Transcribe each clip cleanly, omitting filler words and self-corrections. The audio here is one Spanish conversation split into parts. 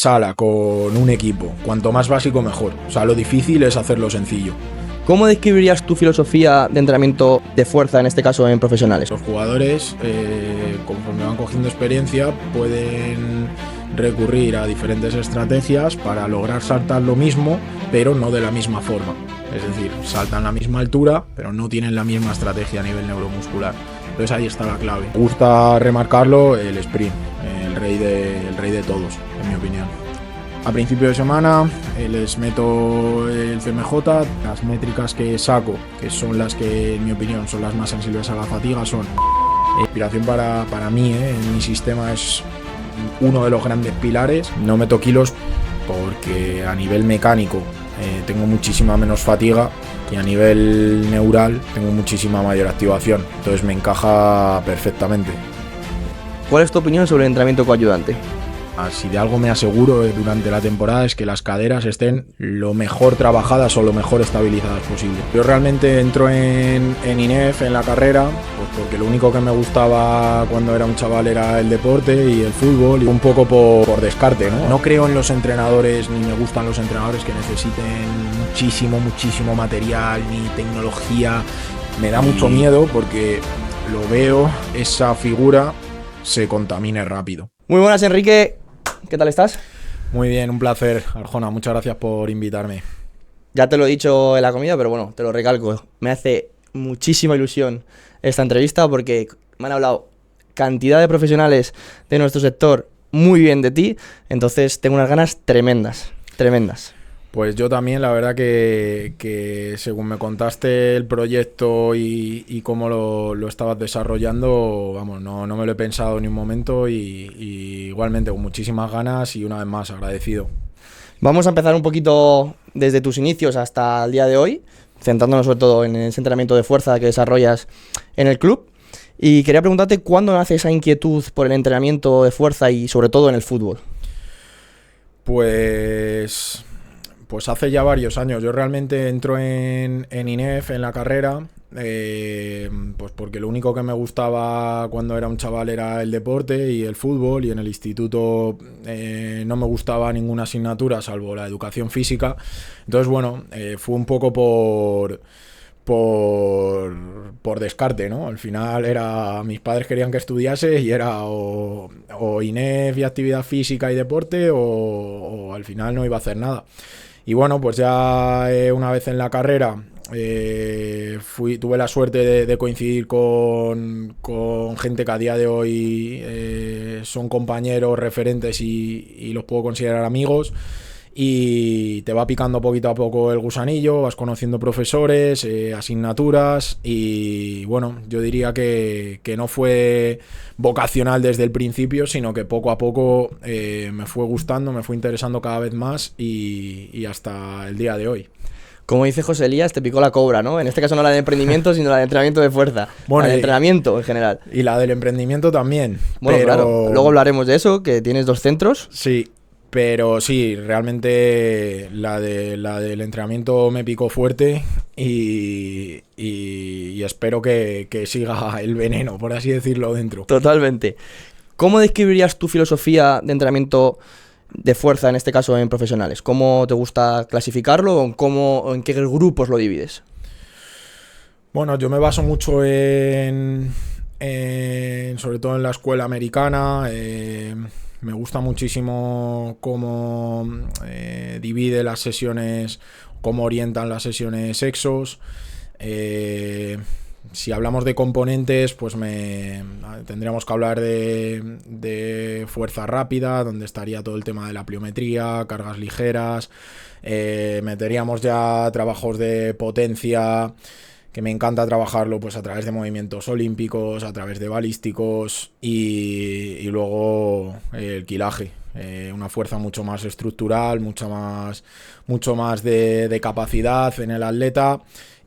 sala con un equipo. Cuanto más básico, mejor. O sea, lo difícil es hacerlo sencillo. ¿Cómo describirías tu filosofía de entrenamiento de fuerza, en este caso en profesionales? Los jugadores, conforme van cogiendo experiencia, pueden recurrir a diferentes estrategias para lograr saltar lo mismo, pero no de la misma forma. Es decir, saltan a la misma altura, pero no tienen la misma estrategia a nivel neuromuscular. Entonces ahí está la clave. Me gusta remarcarlo, el sprint, el rey de todos, en mi opinión. A principio de semana les meto el CMJ, las métricas que saco, que son las que en mi opinión son las más sensibles a la fatiga, son inspiración para mí, en mi sistema es uno de los grandes pilares. No meto kilos porque a nivel mecánico tengo muchísima menos fatiga y a nivel neural tengo muchísima mayor activación, entonces me encaja perfectamente. ¿Cuál es tu opinión sobre el entrenamiento coayudante? Si de algo me aseguro durante la temporada es que las caderas estén lo mejor trabajadas o lo mejor estabilizadas posible. Yo realmente entro en INEF en la carrera pues porque lo único que me gustaba cuando era un chaval era el deporte y el fútbol, y un poco por descarte, ¿no? No creo en los entrenadores, ni me gustan los entrenadores que necesiten muchísimo material ni tecnología. Me da mucho miedo porque lo veo, esa figura se contamine rápido. Muy buenas, Enrique. ¿Qué tal estás? Muy bien, un placer, Arjona. Muchas gracias por invitarme. Ya te lo he dicho en la comida, pero bueno, te lo recalco. Me hace muchísima ilusión esta entrevista porque me han hablado cantidad de profesionales de nuestro sector muy bien de ti. Entonces tengo unas ganas tremendas. Pues yo también, la verdad que según me contaste el proyecto y cómo lo estabas desarrollando, vamos, no me lo he pensado ni un momento y igualmente con muchísimas ganas y una vez más agradecido. Vamos a empezar un poquito desde tus inicios hasta el día de hoy, centrándonos sobre todo en ese entrenamiento de fuerza que desarrollas en el club. Y quería preguntarte cuándo nace esa inquietud por el entrenamiento de fuerza y sobre todo en el fútbol. Pues hace ya varios años. Yo realmente entro en INEF en la carrera, pues porque lo único que me gustaba cuando era un chaval era el deporte y el fútbol, y en el instituto no me gustaba ninguna asignatura salvo la educación física. Entonces bueno, fue un poco por descarte, ¿no? Al final mis padres querían que estudiase y era o INEF y actividad física y deporte o al final no iba a hacer nada. Y bueno, pues ya una vez en la carrera tuve la suerte de coincidir con gente que a día de hoy son compañeros, referentes y los puedo considerar amigos. Y te va picando poquito a poco el gusanillo, vas conociendo profesores, asignaturas, y bueno, yo diría que no fue vocacional desde el principio, sino que poco a poco me fue gustando, me fue interesando cada vez más y hasta el día de hoy. Como dice José Elías, te picó la cobra, ¿no? En este caso no la de emprendimiento, sino la de entrenamiento de fuerza. Bueno, la de entrenamiento en general. Y la del emprendimiento también. Bueno, pero claro, luego hablaremos de eso, que tienes 2 centros. Sí. Pero sí, realmente la del entrenamiento me picó fuerte y espero que siga el veneno, por así decirlo, dentro. Totalmente. ¿Cómo describirías tu filosofía de entrenamiento de fuerza, en este caso en profesionales? ¿Cómo te gusta clasificarlo o en qué grupos lo divides? Bueno, yo me baso mucho sobre todo en la escuela americana. Me gusta muchísimo cómo divide las sesiones, cómo orientan las sesiones Exos. Si hablamos de componentes, pues tendríamos que hablar de fuerza rápida, donde estaría todo el tema de la pliometría, cargas ligeras. Meteríamos ya trabajos de potencia, que me encanta trabajarlo pues a través de movimientos olímpicos, a través de balísticos y luego el quilaje, una fuerza mucho más estructural, mucho más de capacidad en el atleta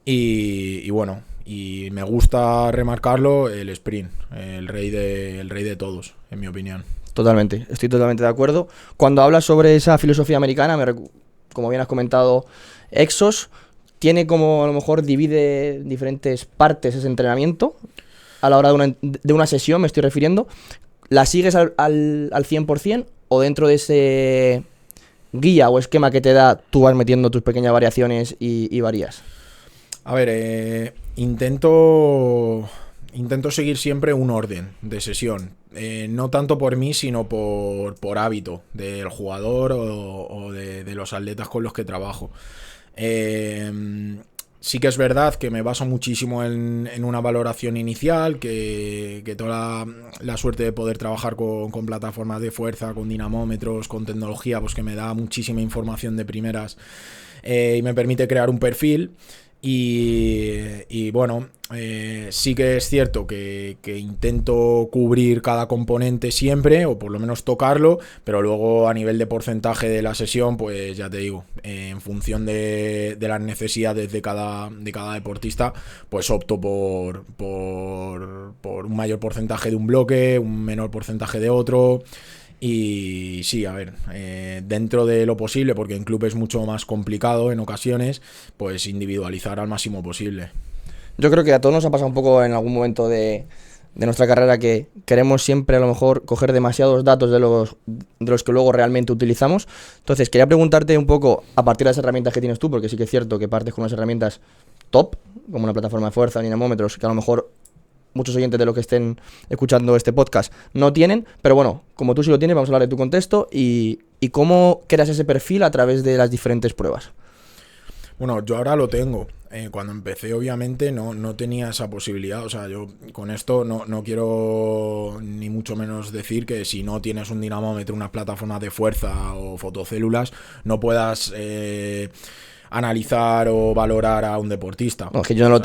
y bueno, y me gusta remarcarlo, el sprint, el rey de todos, en mi opinión. Totalmente, estoy totalmente de acuerdo. Cuando hablas sobre esa filosofía americana, como bien has comentado, Exos, tiene como a lo mejor divide diferentes partes ese entrenamiento a la hora de una sesión, me estoy refiriendo. ¿La sigues al 100% o dentro de ese guía o esquema que te da, tú vas metiendo tus pequeñas variaciones y varías? A ver, intento seguir siempre un orden de sesión. No tanto por mí, sino por hábito del jugador o de los atletas con los que trabajo. Sí que es verdad que me baso muchísimo en una valoración inicial, que toda la suerte de poder trabajar con plataformas de fuerza, con dinamómetros, con tecnología, pues que me da muchísima información de primeras y me permite crear un perfil. Y bueno, sí que es cierto que intento cubrir cada componente siempre, o por lo menos tocarlo, pero luego a nivel de porcentaje de la sesión, pues ya te digo, en función de las necesidades de cada deportista, pues opto por un mayor porcentaje de un bloque, un menor porcentaje de otro. Y sí, a ver, dentro de lo posible, porque en club es mucho más complicado en ocasiones, pues individualizar al máximo posible. Yo creo que a todos nos ha pasado un poco en algún momento de nuestra carrera que queremos siempre a lo mejor coger demasiados datos de los que luego realmente utilizamos. Entonces, quería preguntarte un poco, a partir de las herramientas que tienes tú, porque sí que es cierto que partes con unas herramientas top, como una plataforma de fuerza, dinamómetros, que a lo mejor muchos oyentes de los que estén escuchando este podcast no tienen, pero bueno, como tú sí lo tienes, vamos a hablar de tu contexto y cómo creas ese perfil a través de las diferentes pruebas. Bueno, yo ahora lo tengo. Cuando empecé, obviamente, no tenía esa posibilidad. O sea, yo con esto no quiero ni mucho menos decir que si no tienes un dinamómetro, una plataforma de fuerza o fotocélulas, no puedas analizar o valorar a un deportista. No, es que yo no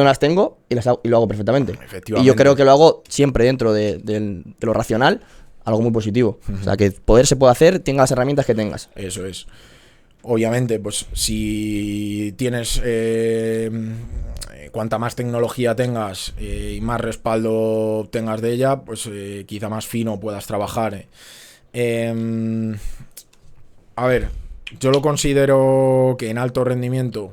las tengo y lo hago perfectamente. Efectivamente. Y yo creo que lo hago siempre dentro de lo racional, algo muy positivo. O sea, que poder se puede hacer, tenga las herramientas que tengas. Eso es. Obviamente, pues si tienes cuanta más tecnología tengas y más respaldo tengas de ella, pues quizá más fino puedas trabajar. A ver, yo lo considero que en alto rendimiento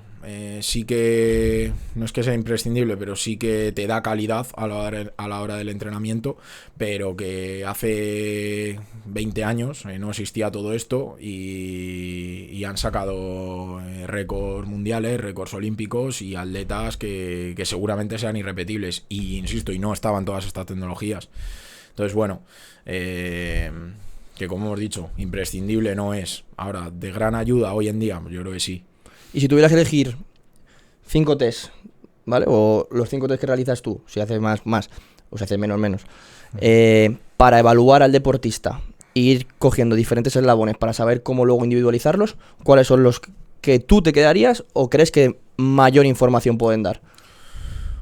sí que, no es que sea imprescindible, pero sí que te da calidad a la hora del entrenamiento, pero que hace 20 años no existía todo esto y han sacado récords mundiales, récords olímpicos y atletas que seguramente sean irrepetibles. Y insisto, y no estaban todas estas tecnologías. Entonces, bueno, que como hemos dicho, imprescindible no es. Ahora, de gran ayuda hoy en día, yo creo que sí. Y si tuvieras que elegir 5 tests, ¿vale? O los 5 tests que realizas tú, si haces más, o si haces menos, para evaluar al deportista e ir cogiendo diferentes eslabones para saber cómo luego individualizarlos, ¿cuáles son los que tú te quedarías o crees que mayor información pueden dar?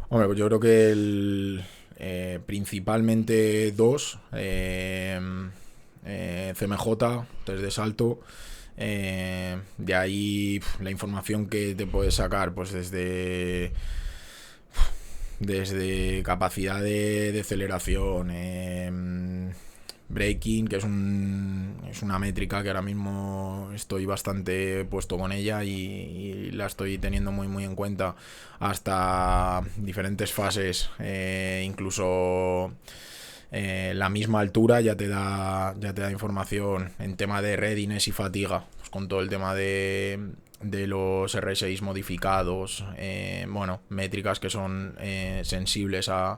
Hombre, pues yo creo que principalmente dos, CMJ, test de salto. De ahí la información que te puedes sacar, pues desde capacidad de aceleración, braking, que es una métrica que ahora mismo estoy bastante puesto con ella y la estoy teniendo muy en cuenta, hasta diferentes fases, incluso la misma altura ya te da información en tema de readiness y fatiga, pues con todo el tema de los R6 modificados, bueno, métricas que son sensibles a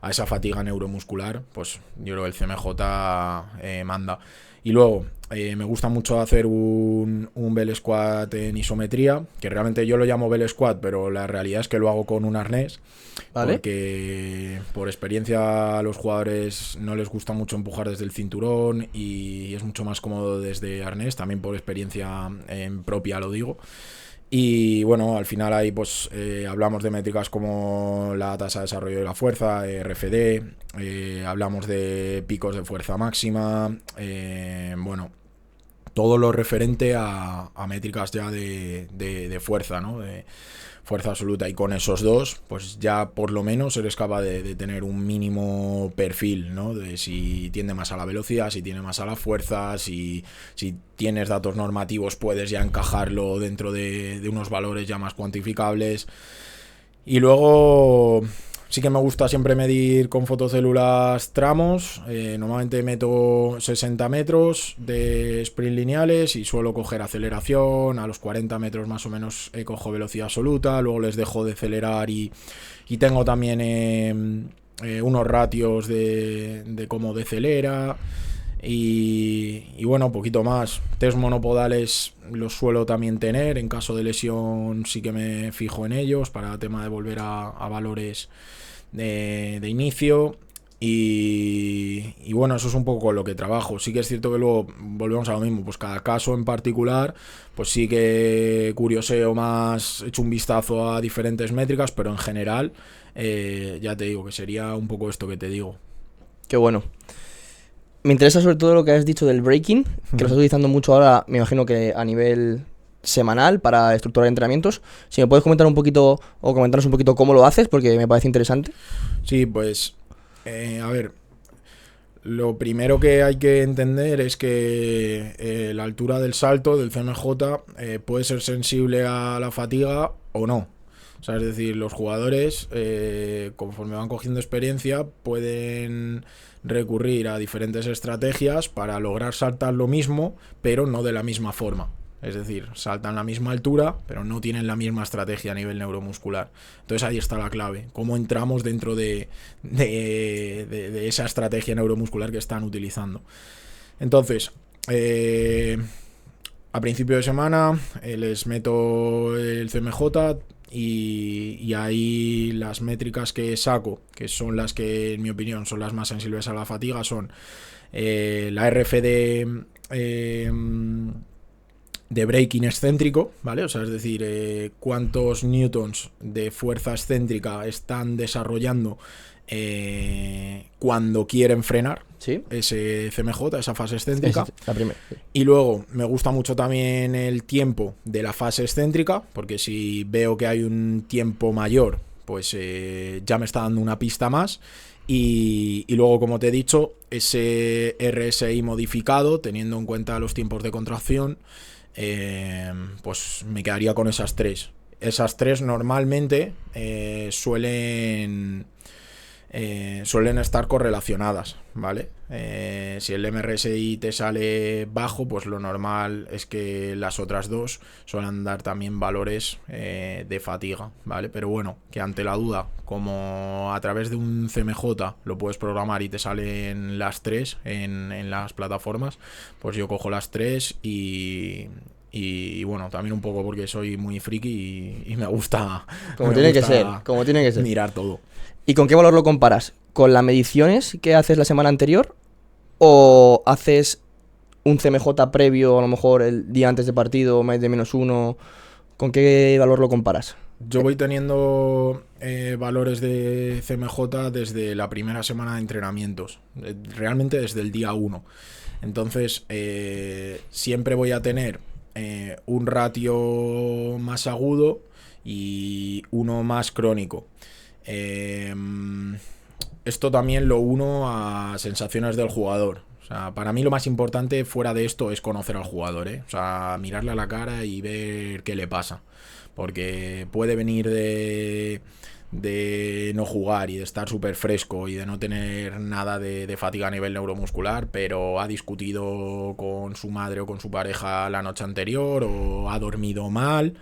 esa fatiga neuromuscular, pues yo creo que el CMJ manda. Y luego, me gusta mucho hacer un bell squat en isometría, que realmente yo lo llamo bell squat, pero la realidad es que lo hago con un arnés, ¿vale? Porque por experiencia a los jugadores no les gusta mucho empujar desde el cinturón y es mucho más cómodo desde arnés, también por experiencia propia lo digo. Y bueno, al final ahí pues hablamos de métricas como la tasa de desarrollo de la fuerza, RFD, hablamos de picos de fuerza máxima, bueno, todo lo referente a métricas ya de fuerza, ¿no? De fuerza absoluta, y con esos dos pues ya por lo menos eres capaz de tener un mínimo perfil, ¿no? De si tiende más a la velocidad, si tiene más a la fuerza, si tienes datos normativos puedes ya encajarlo dentro de unos valores ya más cuantificables. Y luego Sí que me gusta siempre medir con fotocélulas tramos. Normalmente meto 60 metros de sprint lineales y suelo coger aceleración. A los 40 metros más o menos cojo velocidad absoluta. Luego les dejo de acelerar y tengo también unos ratios de cómo decelera. Y bueno, poquito más. Test monopodales los suelo también tener. En caso de lesión sí que me fijo en ellos para tema de volver a valores de inicio. Y bueno, eso es un poco lo que trabajo. Sí que es cierto que luego volvemos a lo mismo, pues cada caso en particular, pues sí que curioseo más, echo un vistazo a diferentes métricas, pero en general ya te digo que sería un poco esto que te digo. Qué bueno. Me interesa sobre todo lo que has dicho del breaking, que lo estás utilizando mucho ahora, me imagino que a nivel semanal para estructurar entrenamientos. Si me puedes comentar un poquito o comentarnos un poquito cómo lo haces, porque me parece interesante. Sí, pues a ver, lo primero que hay que entender es que la altura del salto del CMJ puede ser sensible a la fatiga o no. O sea, es decir, los jugadores, conforme van cogiendo experiencia, pueden recurrir a diferentes estrategias para lograr saltar lo mismo, pero no de la misma forma. Es decir, saltan la misma altura, pero no tienen la misma estrategia a nivel neuromuscular. Entonces ahí está la clave. Cómo entramos dentro de esa estrategia neuromuscular que están utilizando. Entonces, a principio de semana les meto el CMJ y ahí las métricas que saco, que son las que en mi opinión son las más sensibles a la fatiga, son la RFD de breaking excéntrico, ¿vale? O sea, es decir, cuántos newtons de fuerza excéntrica están desarrollando cuando quieren frenar, ¿sí?, ese CMJ, esa fase excéntrica. Es la primera, sí. Y luego me gusta mucho también el tiempo de la fase excéntrica, porque si veo que hay un tiempo mayor, pues ya me está dando una pista más. Y luego, como te he dicho, ese RSI modificado, teniendo en cuenta los tiempos de contracción, pues me quedaría con esas tres. Esas tres normalmente suelen estar correlacionadas, ¿vale? Si el MRSI te sale bajo, pues lo normal es que las otras dos suelen dar también valores de fatiga, ¿vale? Pero bueno, que ante la duda, como a través de un CMJ lo puedes programar y te salen las tres en las plataformas, pues yo cojo las tres y bueno, también un poco porque soy muy friki y me gusta Como tiene que ser mirar todo. ¿Y con qué valor lo comparas? ¿Con las mediciones que haces la semana anterior? ¿O haces un CMJ previo, a lo mejor el día antes de partido, mes de -1? ¿Con qué valor lo comparas? Yo voy teniendo valores de CMJ desde la primera semana de entrenamientos, realmente desde el día 1. Entonces, siempre voy a tener un ratio más agudo y uno más crónico. Esto también lo uno a sensaciones del jugador. O sea, para mí lo más importante fuera de esto es conocer al jugador, ¿eh? O sea, mirarle a la cara y ver qué le pasa. Porque puede venir de no jugar y de estar súper fresco y de no tener nada de fatiga a nivel neuromuscular, pero ha discutido con su madre o con su pareja la noche anterior, o ha dormido mal,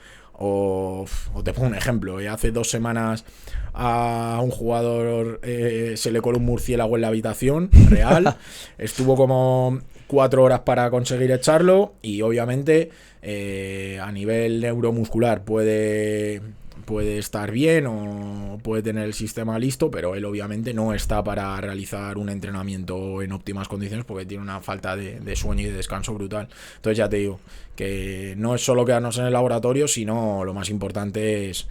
o te pongo un ejemplo, hace 2 semanas a un jugador se le coló un murciélago en la habitación real, estuvo como 4 horas para conseguir echarlo y obviamente a nivel neuromuscular puede estar bien o puede tener el sistema listo, pero él obviamente no está para realizar un entrenamiento en óptimas condiciones porque tiene una falta de sueño y de descanso brutal. Entonces ya te digo que no es solo quedarnos en el laboratorio, sino lo más importante es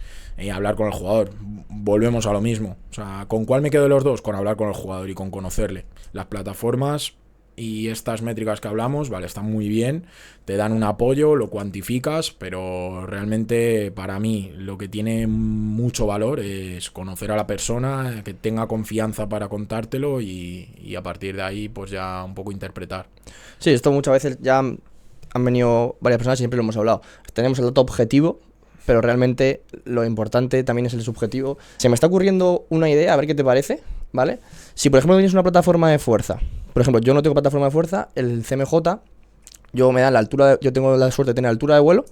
hablar con el jugador. Volvemos a lo mismo. O sea, ¿con cuál me quedo de los dos? Con hablar con el jugador y con conocerle. Las plataformas y estas métricas que hablamos, vale, están muy bien, te dan un apoyo, lo cuantificas, pero realmente para mí lo que tiene mucho valor es conocer a la persona, que tenga confianza para contártelo y a partir de ahí pues ya un poco interpretar. Sí, esto muchas veces ya han venido varias personas y siempre lo hemos hablado. Tenemos el dato objetivo, pero realmente lo importante también es el subjetivo. Se me está ocurriendo una idea, a ver qué te parece, ¿vale? Si por ejemplo tienes una plataforma de fuerza, por ejemplo, yo no tengo plataforma de fuerza, el CMJ, yo me da la altura, yo tengo la suerte de tener altura de vuelo,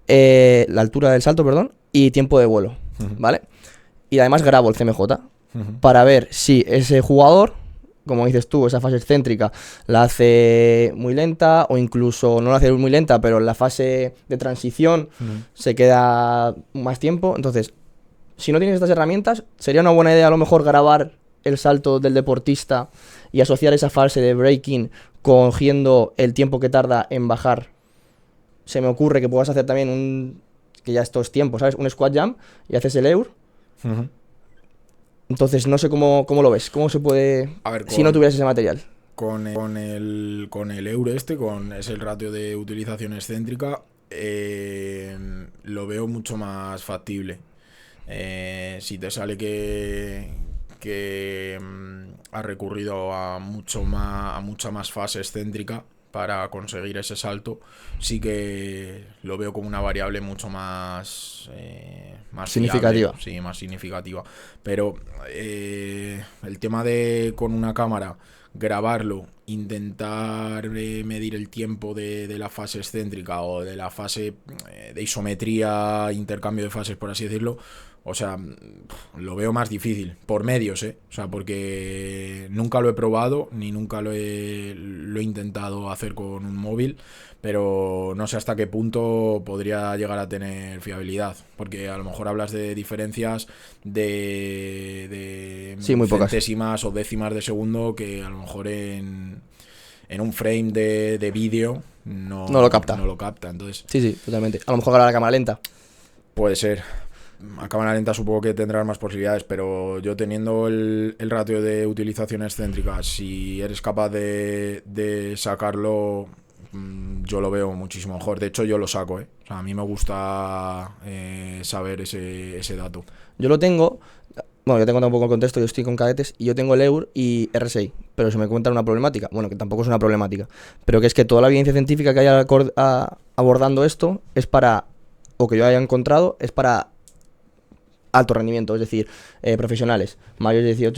la altura del salto, perdón, y tiempo de vuelo, ¿vale? Y además grabo el CMJ para ver si ese jugador, como dices tú, esa fase excéntrica la hace muy lenta o incluso no la hace muy lenta, pero en la fase de transición se queda más tiempo. Entonces, si no tienes estas herramientas, sería una buena idea a lo mejor grabar el salto del deportista y asociar esa fase de breaking cogiendo el tiempo que tarda en bajar. Se me ocurre que puedas hacer también que ya esto es tiempo, ¿sabes? Un squat jump y haces el EUR. Entonces, no sé cómo lo ves, cómo se puede, A ver, si no tuvieras ese material. Con el euro con ese ratio de utilización excéntrica, lo veo mucho más factible. Si te sale que has recurrido a mucha más fase excéntrica para conseguir ese salto, sí que lo veo como una variable mucho más significativa. Fiable, sí, más significativa. Pero el tema de con una cámara grabarlo, intentar medir el tiempo de la fase excéntrica o de la fase de isometría, intercambio de fases, por así decirlo, o sea, lo veo más difícil, por medios, o sea, porque nunca lo he probado, ni nunca lo he intentado hacer con un móvil, pero no sé hasta qué punto podría llegar a tener fiabilidad, porque a lo mejor hablas de diferencias de sí, muy pocas, centésimas o décimas de segundo que a lo mejor en un frame de vídeo no lo capta. Entonces, sí, totalmente. A lo mejor grabar a cámara lenta. Puede ser. A cámara lenta supongo que tendrás más posibilidades, pero yo teniendo el ratio de utilización excéntrica, si eres capaz de sacarlo, yo lo veo muchísimo mejor. De hecho, yo lo saco, O sea, a mí me gusta saber ese dato. Yo lo tengo, bueno, yo te cuento un poco el contexto, yo estoy con cadetes y yo tengo el EUR y RSI, pero se me cuenta una problemática, bueno, que tampoco es una problemática, pero que es que toda la evidencia científica que haya abordando esto es para, o que yo haya encontrado, es para alto rendimiento, es decir, profesionales mayores de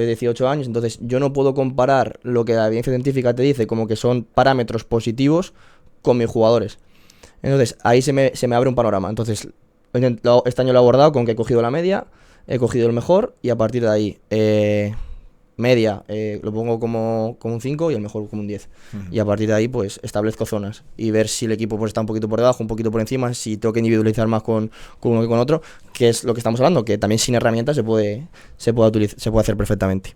18 años. Entonces yo no puedo comparar lo que la evidencia científica te dice como que son parámetros positivos con mis jugadores. Entonces ahí se me abre un panorama. Entonces este año lo he abordado con que he cogido la media, he cogido el mejor y a partir de ahí media lo pongo como un 5 y el mejor como un 10. Y a partir de ahí pues establezco zonas y ver si el equipo pues está un poquito por debajo, un poquito por encima, si tengo que individualizar más con uno que con otro, que es lo que estamos hablando, que también sin herramientas se puede hacer perfectamente.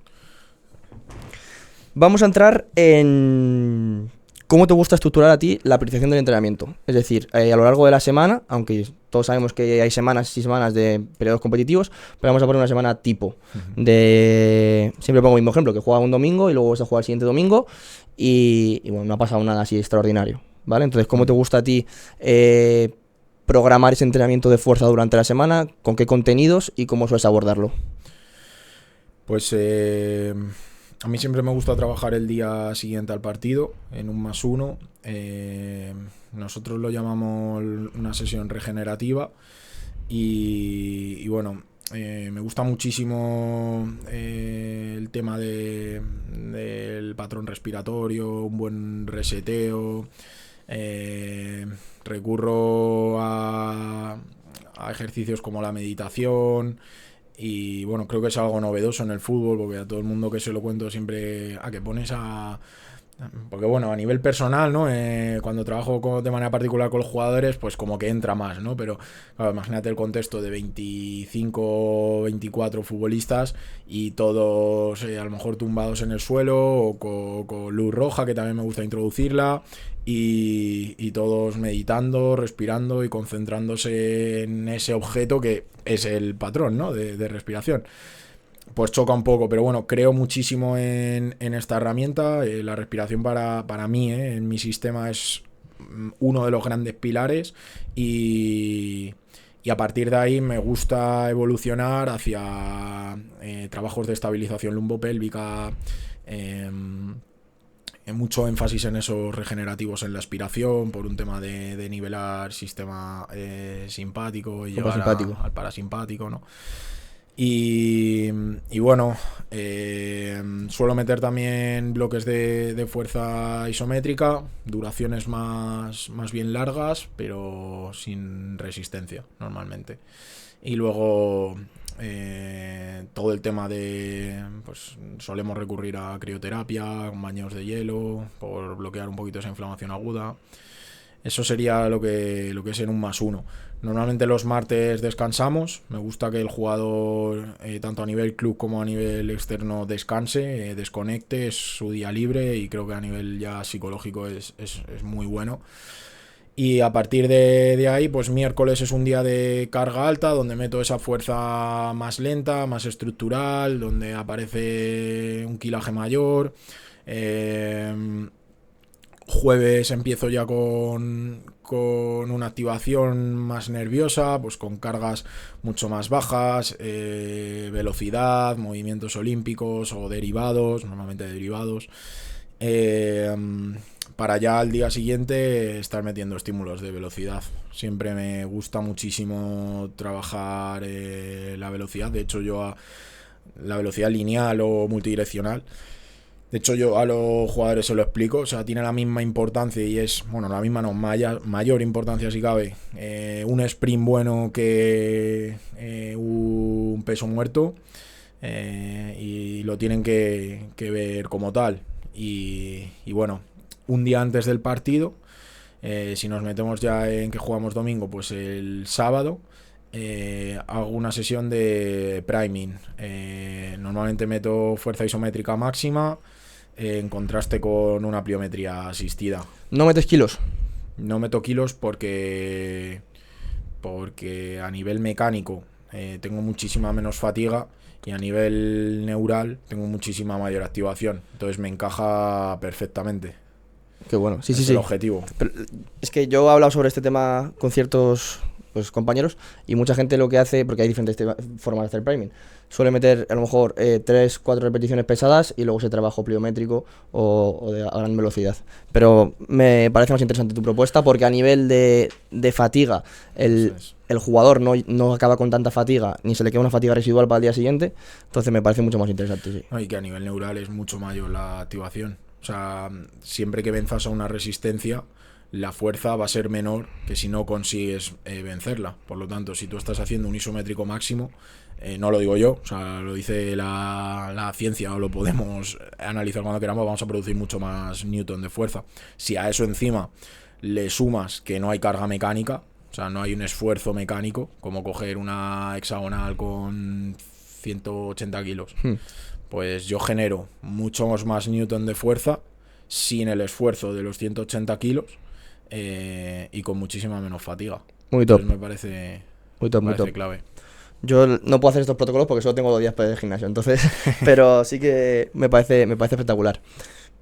Vamos a entrar en cómo te gusta estructurar a ti la priorización del entrenamiento. Es decir, a lo largo de la semana, aunque todos sabemos que hay semanas y semanas de periodos competitivos, pero vamos a poner una semana tipo. Siempre pongo el mismo ejemplo, que juega un domingo y luego vas a jugar el siguiente domingo y bueno, no ha pasado nada así extraordinario, ¿vale? Entonces, ¿cómo te gusta a ti programar ese entrenamiento de fuerza durante la semana? ¿Con qué contenidos y cómo sueles abordarlo? Pues a mí siempre me gusta trabajar el día siguiente al partido, en un +1. Nosotros lo llamamos una sesión regenerativa y bueno, me gusta muchísimo el tema del patrón respiratorio, un buen reseteo. Recurro a ejercicios como la meditación. Y bueno, creo que es algo novedoso en el fútbol, porque a todo el mundo que se lo cuento siempre que pones a... Porque bueno, a nivel personal, ¿no? Cuando trabajo de manera particular con los jugadores, pues como que entra más, ¿no? Pero claro, imagínate el contexto de 25, 24 futbolistas y todos a lo mejor tumbados en el suelo o con luz roja, que también me gusta introducirla, y todos meditando, respirando y concentrándose en ese objeto que es el patrón, ¿no? de respiración. Pues choca un poco, pero bueno, creo muchísimo en esta herramienta. La respiración para mí, en mi sistema, es uno de los grandes pilares y a partir de ahí me gusta evolucionar hacia trabajos de estabilización lumbopélvica mucho énfasis en esos regenerativos en la expiración por un tema de nivelar sistema simpático y llevar al parasimpático, ¿no? Y bueno, suelo meter también bloques de fuerza isométrica, duraciones más bien largas, pero sin resistencia normalmente. Y luego todo el tema de, pues solemos recurrir a crioterapia, baños de hielo, por bloquear un poquito esa inflamación aguda. Eso sería lo que es en un +1. Normalmente los martes descansamos. Me gusta que el jugador, tanto a nivel club como a nivel externo, descanse, desconecte, es su día libre, y creo que a nivel ya psicológico es muy bueno. Y a partir de ahí, pues miércoles es un día de carga alta, donde meto esa fuerza más lenta, más estructural, donde aparece un kilaje mayor. Jueves empiezo ya con una activación más nerviosa, pues con cargas mucho más bajas, velocidad, movimientos olímpicos o derivados, normalmente derivados, para ya al día siguiente estar metiendo estímulos de velocidad. Siempre me gusta muchísimo trabajar la velocidad. De hecho, la velocidad lineal o multidireccional, de hecho yo a los jugadores se lo explico, o sea, tiene la misma importancia, y es, bueno, la misma no, mayor importancia si cabe, un sprint bueno que un peso muerto, y lo tienen que ver como tal. Y bueno, un día antes del partido, si nos metemos ya en que jugamos domingo, pues el sábado hago una sesión de priming. Normalmente meto fuerza isométrica máxima, en contraste con una pliometría asistida. ¿No metes kilos? No meto kilos porque a nivel mecánico tengo muchísima menos fatiga, y a nivel neural tengo muchísima mayor activación. Entonces me encaja perfectamente. Qué bueno, sí. El objetivo. Pero es que yo he hablado sobre este tema con ciertos compañeros, y mucha gente lo que hace, porque hay diferentes formas de hacer priming, suele meter a lo mejor 3-4 repeticiones pesadas y luego se trabajo pliométrico o de a gran velocidad. Pero me parece más interesante tu propuesta, porque a nivel de fatiga el jugador no acaba con tanta fatiga, ni se le queda una fatiga residual para el día siguiente. Entonces me parece mucho más interesante, sí. Y que a nivel neural es mucho mayor la activación. O sea, siempre que venzas a una resistencia, la fuerza va a ser menor que si no consigues vencerla. Por lo tanto, si tú estás haciendo un isométrico máximo, no lo digo yo, o sea, lo dice la ciencia, o lo podemos analizar cuando queramos, vamos a producir mucho más newton de fuerza. Si a eso encima le sumas que no hay carga mecánica, o sea, no hay un esfuerzo mecánico, como coger una hexagonal con 180 kilos, pues yo genero muchos más newton de fuerza sin el esfuerzo de los 180 kilos, y con muchísima menos fatiga. Muy top. Entonces me parece muy top. Clave. Yo no puedo hacer estos protocolos porque solo tengo 2 días para ir al gimnasio, entonces, pero sí que me parece espectacular.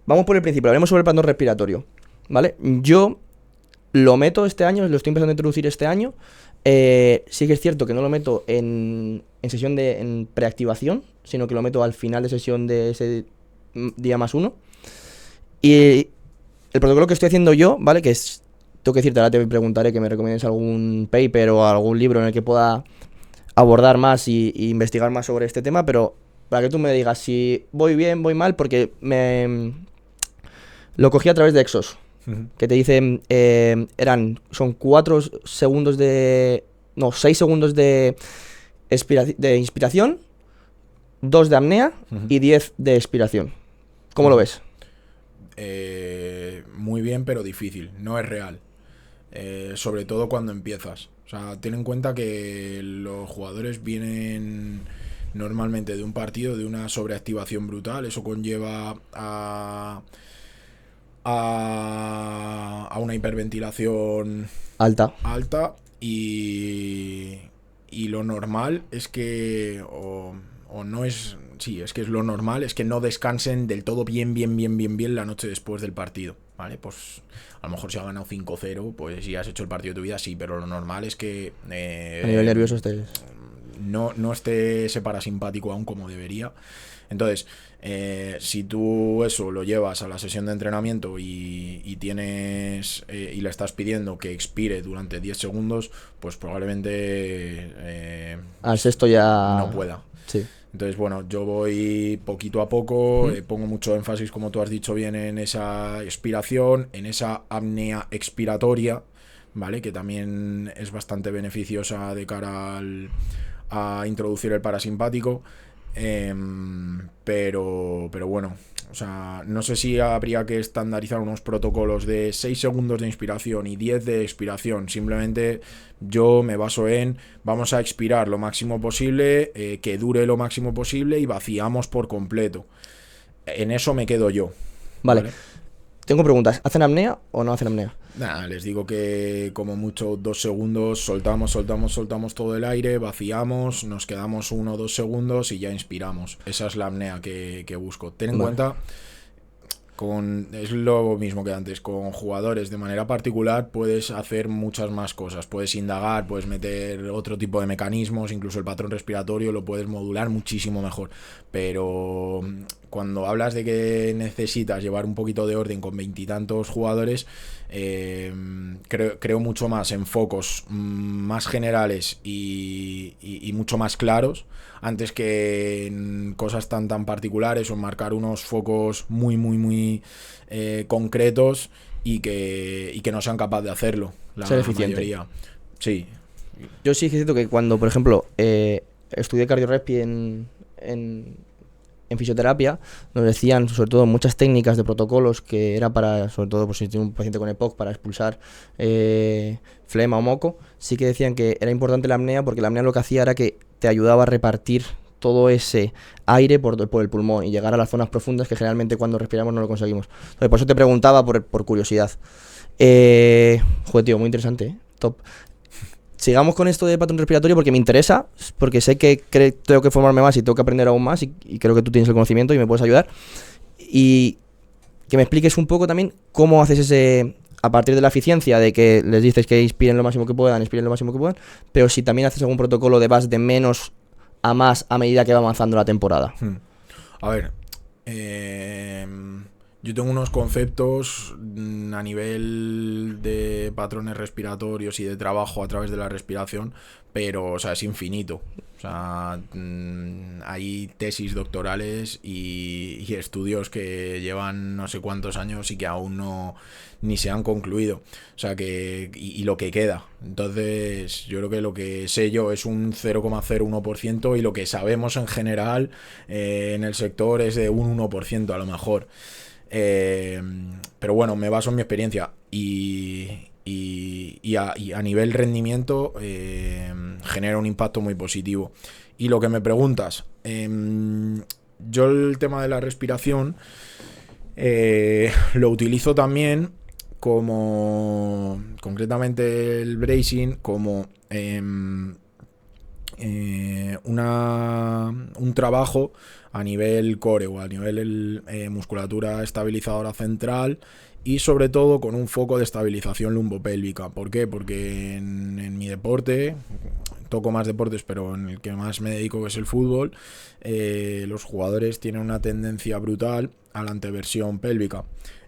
Vamos por el principio, hablemos sobre el patrón respiratorio, ¿vale? Yo lo meto este año, lo estoy empezando a introducir este año. Sí que es cierto que no lo meto en sesión en preactivación, sino que lo meto al final de sesión de ese día +1. Y el protocolo que estoy haciendo yo, ¿vale? Que es, tengo que decirte, ahora te preguntaré que me recomiendes algún paper o algún libro en el que pueda abordar más y investigar más sobre este tema, pero para que tú me digas si voy bien, voy mal, porque lo cogí a través de Exos, que te dicen, son 6 segundos de inspiración, 2 de apnea y 10 de expiración. ¿Cómo lo ves? Muy bien, pero difícil, no es real. Sobre todo cuando empiezas. O sea, ten en cuenta que los jugadores vienen normalmente de un partido, de una sobreactivación brutal. Eso conlleva a una hiperventilación alta, y lo normal es que es que lo normal es que no descansen del todo bien la noche después del partido, ¿vale? Pues a lo mejor si ha ganado 5-0, pues si has hecho el partido de tu vida, sí, pero lo normal es que A nivel nervioso estés... no esté ese parasimpático aún como debería. Entonces, si tú eso lo llevas a la sesión de entrenamiento y tienes y le estás pidiendo que expire durante 10 segundos, pues probablemente al sexto ya... no pueda. Sí. Entonces, bueno, yo voy poquito a poco, pongo mucho énfasis, como tú has dicho bien, en esa expiración, en esa apnea expiratoria, ¿vale? Que también es bastante beneficiosa de cara a introducir el parasimpático. Pero bueno, o sea, no sé si habría que estandarizar unos protocolos de 6 segundos de inspiración y 10 de expiración. Simplemente yo me baso en vamos a expirar lo máximo posible, que dure lo máximo posible y vaciamos por completo. En eso me quedo yo. Vale. Tengo preguntas. ¿Hacen apnea o no hacen apnea? Nada, les digo que como mucho 2 segundos soltamos todo el aire, vaciamos, nos quedamos 1 o 2 segundos y ya inspiramos. Esa es la apnea que busco. Ten en cuenta, es lo mismo que antes, con jugadores de manera particular puedes hacer muchas más cosas, puedes indagar, puedes meter otro tipo de mecanismos, incluso el patrón respiratorio lo puedes modular muchísimo mejor, pero cuando hablas de que necesitas llevar un poquito de orden con 20 y tantos jugadores, creo mucho más en focos más generales y mucho más claros antes que en cosas tan particulares o en marcar unos focos muy concretos y que no sean capaces de hacerlo la ser eficiente. mayoría. Sí. Yo sí que siento que cuando, por ejemplo, estudié cardiorrespi en fisioterapia, nos decían sobre todo muchas técnicas de protocolos que era para, sobre todo pues, si tiene un paciente con EPOC, para expulsar flema o moco. Sí que decían que era importante la apnea porque la apnea lo que hacía era que te ayudaba a repartir todo ese aire por el pulmón y llegar a las zonas profundas que generalmente cuando respiramos no lo conseguimos. Entonces, por eso te preguntaba por curiosidad. Joder, tío, muy interesante, ¿eh? Top. Sigamos con esto de patrón respiratorio porque me interesa, porque sé que tengo que formarme más y tengo que aprender aún más y creo que tú tienes el conocimiento y me puedes ayudar. Y que me expliques un poco también cómo haces ese, a partir de la eficiencia de que les dices que inspiren lo máximo que puedan, pero si también haces algún protocolo de vas de menos a más a medida que va avanzando la temporada. A ver, yo tengo unos conceptos a nivel de patrones respiratorios y de trabajo a través de la respiración, pero, o sea, es infinito. O sea, hay tesis doctorales y estudios que llevan no sé cuántos años y que aún no ni se han concluido. O sea, que y lo que queda. Entonces, yo creo que lo que sé yo es un 0,01% y lo que sabemos en general en el sector es de un 1% a lo mejor. Pero bueno, me baso en mi experiencia y a nivel rendimiento genera un impacto muy positivo. Y lo que me preguntas, yo el tema de la respiración lo utilizo también como, concretamente el bracing, como un trabajo a nivel core o a nivel musculatura estabilizadora central y sobre todo con un foco de estabilización lumbopélvica. ¿Por qué? Porque en mi deporte, toco más deportes, pero en el que más me dedico, que es el fútbol, los jugadores tienen una tendencia brutal a la anteversión pélvica.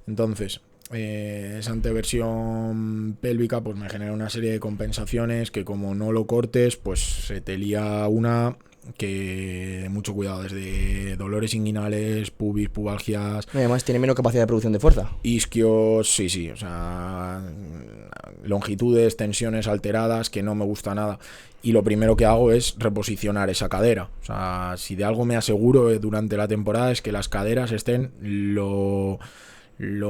Entonces, esa anteversión pélvica pues me genera una serie de compensaciones que como no lo cortes, pues se te lía una que mucho cuidado, desde dolores inguinales, pubis, pubalgias. Y además tiene menos capacidad de producción de fuerza. Isquios, sí, o sea, longitudes, tensiones alteradas, que no me gusta nada. Y lo primero que hago es reposicionar esa cadera. O sea, si de algo me aseguro durante la temporada es que las caderas estén lo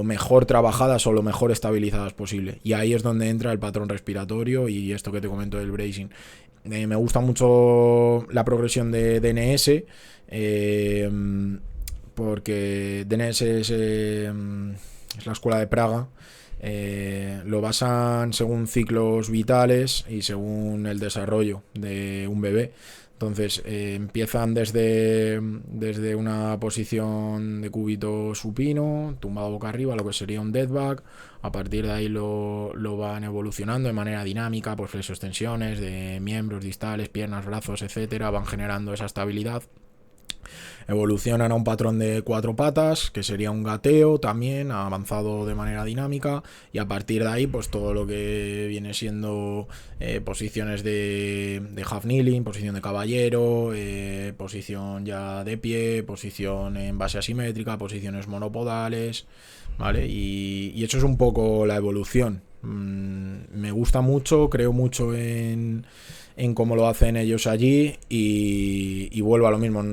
mejor trabajadas o lo mejor estabilizadas posible. Y ahí es donde entra el patrón respiratorio y esto que te comento del bracing. Me gusta mucho la progresión de DNS, porque DNS es la escuela de Praga. Lo basan según ciclos vitales y según el desarrollo de un bebé. Entonces empiezan desde una posición de cúbito supino, tumbado boca arriba, lo que sería un dead bug. A partir de ahí lo van evolucionando de manera dinámica, pues flexo-extensiones de miembros distales, piernas, brazos, etcétera, van generando esa estabilidad. Evolucionan a un patrón de 4 patas, que sería un gateo también, avanzado de manera dinámica, y a partir de ahí, pues todo lo que viene siendo posiciones de half kneeling, posición de caballero, posición ya de pie, posición en base asimétrica, posiciones monopodales, ¿vale? Y eso es un poco la evolución. Me gusta mucho, creo mucho en cómo lo hacen ellos allí y vuelvo a lo mismo.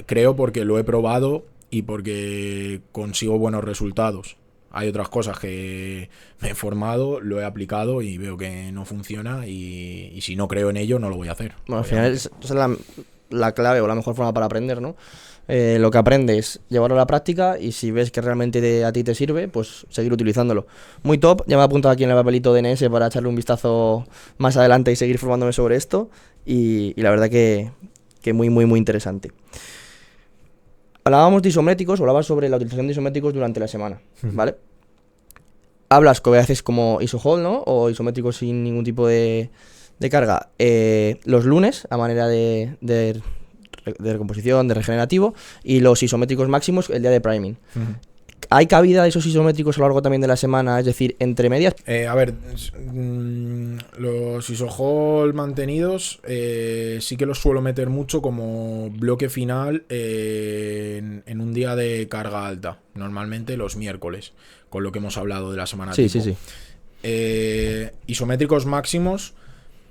Creo porque lo he probado y porque consigo buenos resultados. Hay otras cosas que me he formado, lo he aplicado y veo que no funciona y si no creo en ello no lo voy a hacer. Bueno, al final esa es la clave o la mejor forma para aprender, ¿no? Lo que aprendes, llevarlo a la práctica y si ves que realmente a ti te sirve, pues seguir utilizándolo. Muy top, ya me he apuntado aquí en el papelito DNS para echarle un vistazo más adelante y seguir formándome sobre esto y la verdad que muy, muy, muy interesante. Hablábamos de isométricos, hablabas sobre la utilización de isométricos durante la semana, ¿vale? Hablas que haces como iso-hold, ¿no? O isométricos sin ningún tipo de carga. Los lunes, a manera de recomposición, de regenerativo, y los isométricos máximos el día de priming. ¿Hay cabida de esos isométricos a lo largo también de la semana? Es decir, entre medias. Los iso-hold mantenidos sí que los suelo meter mucho como bloque final en un día de carga alta, normalmente los miércoles, con lo que hemos hablado de la semana tipo. Sí. Isométricos máximos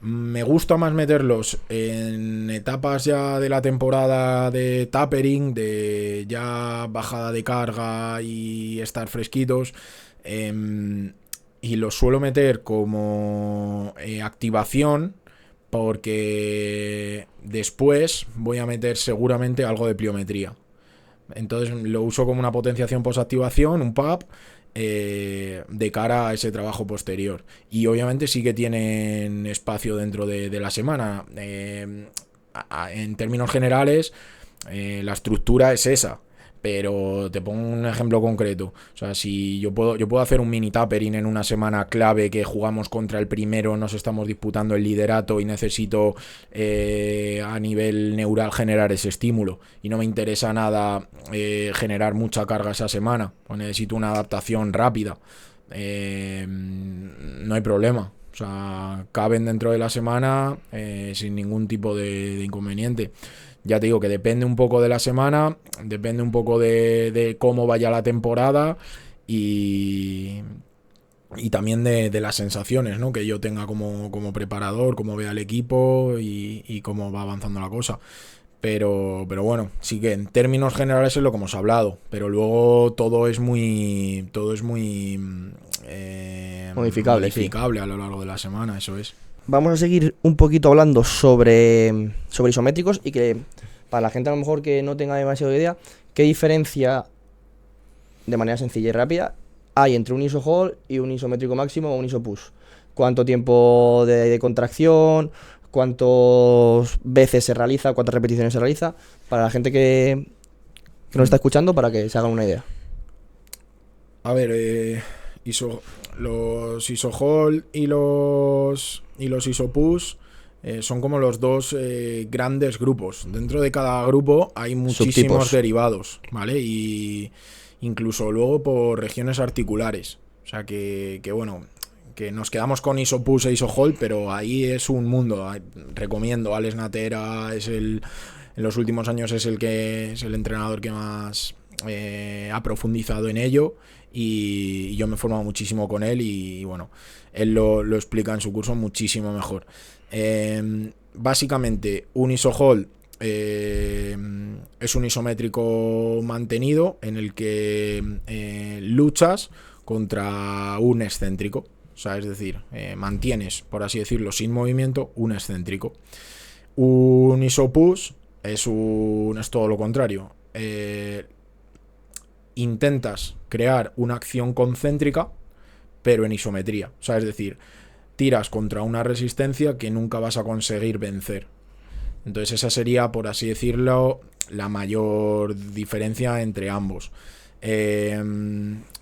me gusta más meterlos en etapas ya de la temporada de tapering, de ya bajada de carga y estar fresquitos, y los suelo meter como activación porque después voy a meter seguramente algo de pliometría. Entonces lo uso como una potenciación post-activación, un PAP, de cara a ese trabajo posterior. Y obviamente sí que tienen espacio dentro de la semana. En términos generales, la estructura es esa. Pero te pongo un ejemplo concreto. O sea, si yo puedo hacer un mini tapering en una semana clave que jugamos contra el primero, nos estamos disputando el liderato y necesito a nivel neural generar ese estímulo. Y no me interesa nada generar mucha carga esa semana. O necesito una adaptación rápida. No hay problema. O sea, caben dentro de la semana sin ningún tipo de inconveniente. Ya te digo que depende un poco de la semana, depende un poco de cómo vaya la temporada y también de las sensaciones, ¿no?, que yo tenga como preparador, cómo vea el equipo y cómo va avanzando la cosa. Pero bueno, sí que en términos generales es lo que hemos hablado, pero luego todo es muy modificable a lo largo de la semana, eso es. Vamos a seguir un poquito hablando sobre isométricos y que para la gente a lo mejor que no tenga demasiada idea, ¿qué diferencia de manera sencilla y rápida hay entre un iso-hold y un isométrico máximo o un iso-push? ¿Cuánto tiempo de contracción? ¿Cuántas veces se realiza? ¿Cuántas repeticiones se realiza? Para la gente que nos está escuchando, para que se hagan una idea. A ver, los iso-hold y los iso-push son como los dos grandes grupos. Dentro de cada grupo hay muchísimos subtipos derivados, ¿vale? Y incluso luego por regiones articulares. O sea que bueno, que nos quedamos con iso-push e iso-hold, pero ahí es un mundo. Recomiendo, Alex Natera en los últimos años es el entrenador que más ha profundizado en ello. Y yo me he formado muchísimo con él y bueno, él lo explica en su curso muchísimo mejor. Básicamente, un iso-hold es un isométrico mantenido en el que luchas contra un excéntrico. O sea, es decir, mantienes, por así decirlo, sin movimiento, un excéntrico. Un iso-push es todo lo contrario. Intentas crear una acción concéntrica, pero en isometría. O sea, es decir, tiras contra una resistencia que nunca vas a conseguir vencer. Entonces esa sería, por así decirlo, la mayor diferencia entre ambos.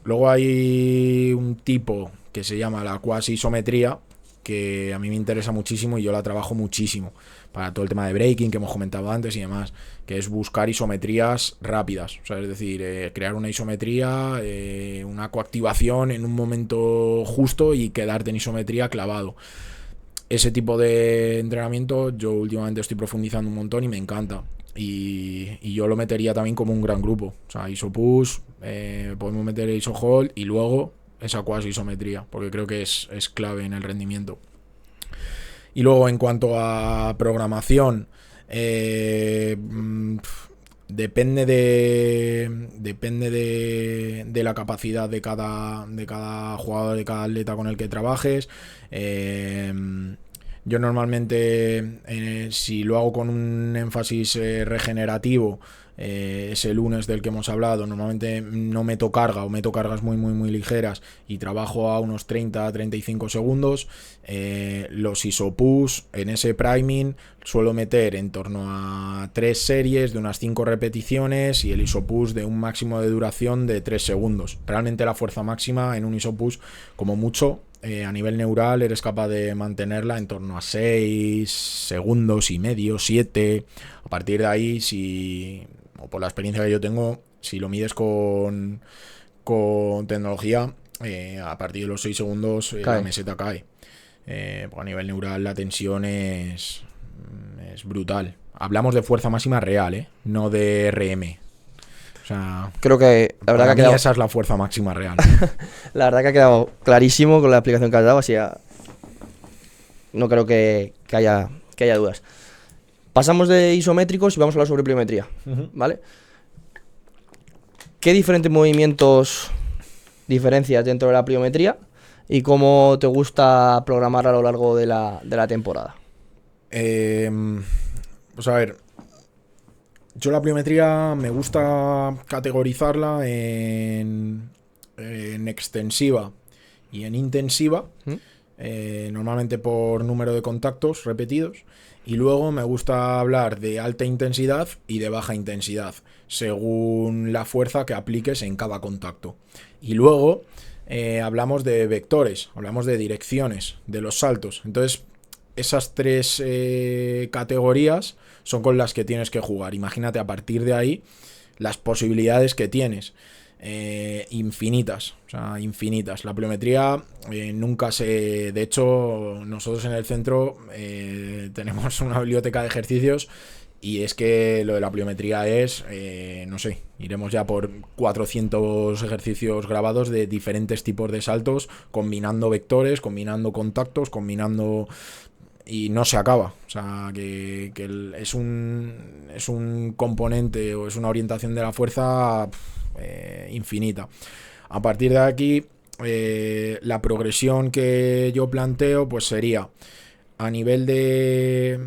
Luego hay un tipo que se llama la cuasi isometría, que a mí me interesa muchísimo y yo la trabajo muchísimo para todo el tema de breaking que hemos comentado antes y demás, que es buscar isometrías rápidas, o sea, es decir, crear una isometría, una coactivación en un momento justo y quedarte en isometría clavado. Ese tipo de entrenamiento yo últimamente estoy profundizando un montón y me encanta. Y yo lo metería también como un gran grupo. O sea, iso push, podemos meter iso hold y luego esa cuasi isometría, porque creo que es clave en el rendimiento. Y luego en cuanto a programación, depende de la capacidad de cada jugador, de cada atleta con el que trabajes. Yo normalmente, si lo hago con un énfasis regenerativo, ese lunes del que hemos hablado, normalmente no meto carga o meto cargas muy ligeras y trabajo a unos 30-35 segundos. Los isopush en ese priming suelo meter en torno a 3 series de unas 5 repeticiones y el isopush de un máximo de duración de 3 segundos. Realmente la fuerza máxima en un isopush, como mucho, a nivel neural eres capaz de mantenerla en torno a 6 segundos y medio, 7. A partir de ahí, o por la experiencia que yo tengo, si lo mides con tecnología, a partir de los 6 segundos la meseta cae. A nivel neural la tensión es brutal. Hablamos de fuerza máxima real, no de RM. O sea, creo que la verdad que ha quedado... esa es la fuerza máxima real. La verdad que ha quedado clarísimo con la explicación que has dado, así no creo que haya dudas. Pasamos de isométricos y vamos a hablar sobre pliometría, ¿vale? ¿Qué diferentes movimientos diferencias dentro de la pliometría y cómo te gusta programar a lo largo de la temporada? Pues a ver, yo la pliometría me gusta categorizarla en extensiva y en intensiva, normalmente por número de contactos repetidos, y luego me gusta hablar de alta intensidad y de baja intensidad, según la fuerza que apliques en cada contacto. Y luego hablamos de vectores, hablamos de direcciones, de los saltos. Entonces, esas 3 categorías son con las que tienes que jugar. Imagínate a partir de ahí las posibilidades que tienes. Infinitas, o sea, infinitas. La pliometría nunca se... De hecho, nosotros en el centro tenemos una biblioteca de ejercicios y es que lo de la pliometría es, no sé, iremos ya por 400 ejercicios grabados de diferentes tipos de saltos, combinando vectores, combinando contactos, combinando... Y no se acaba, o sea, que es un componente o es una orientación de la fuerza infinita. A partir de aquí, la progresión que yo planteo pues sería a nivel de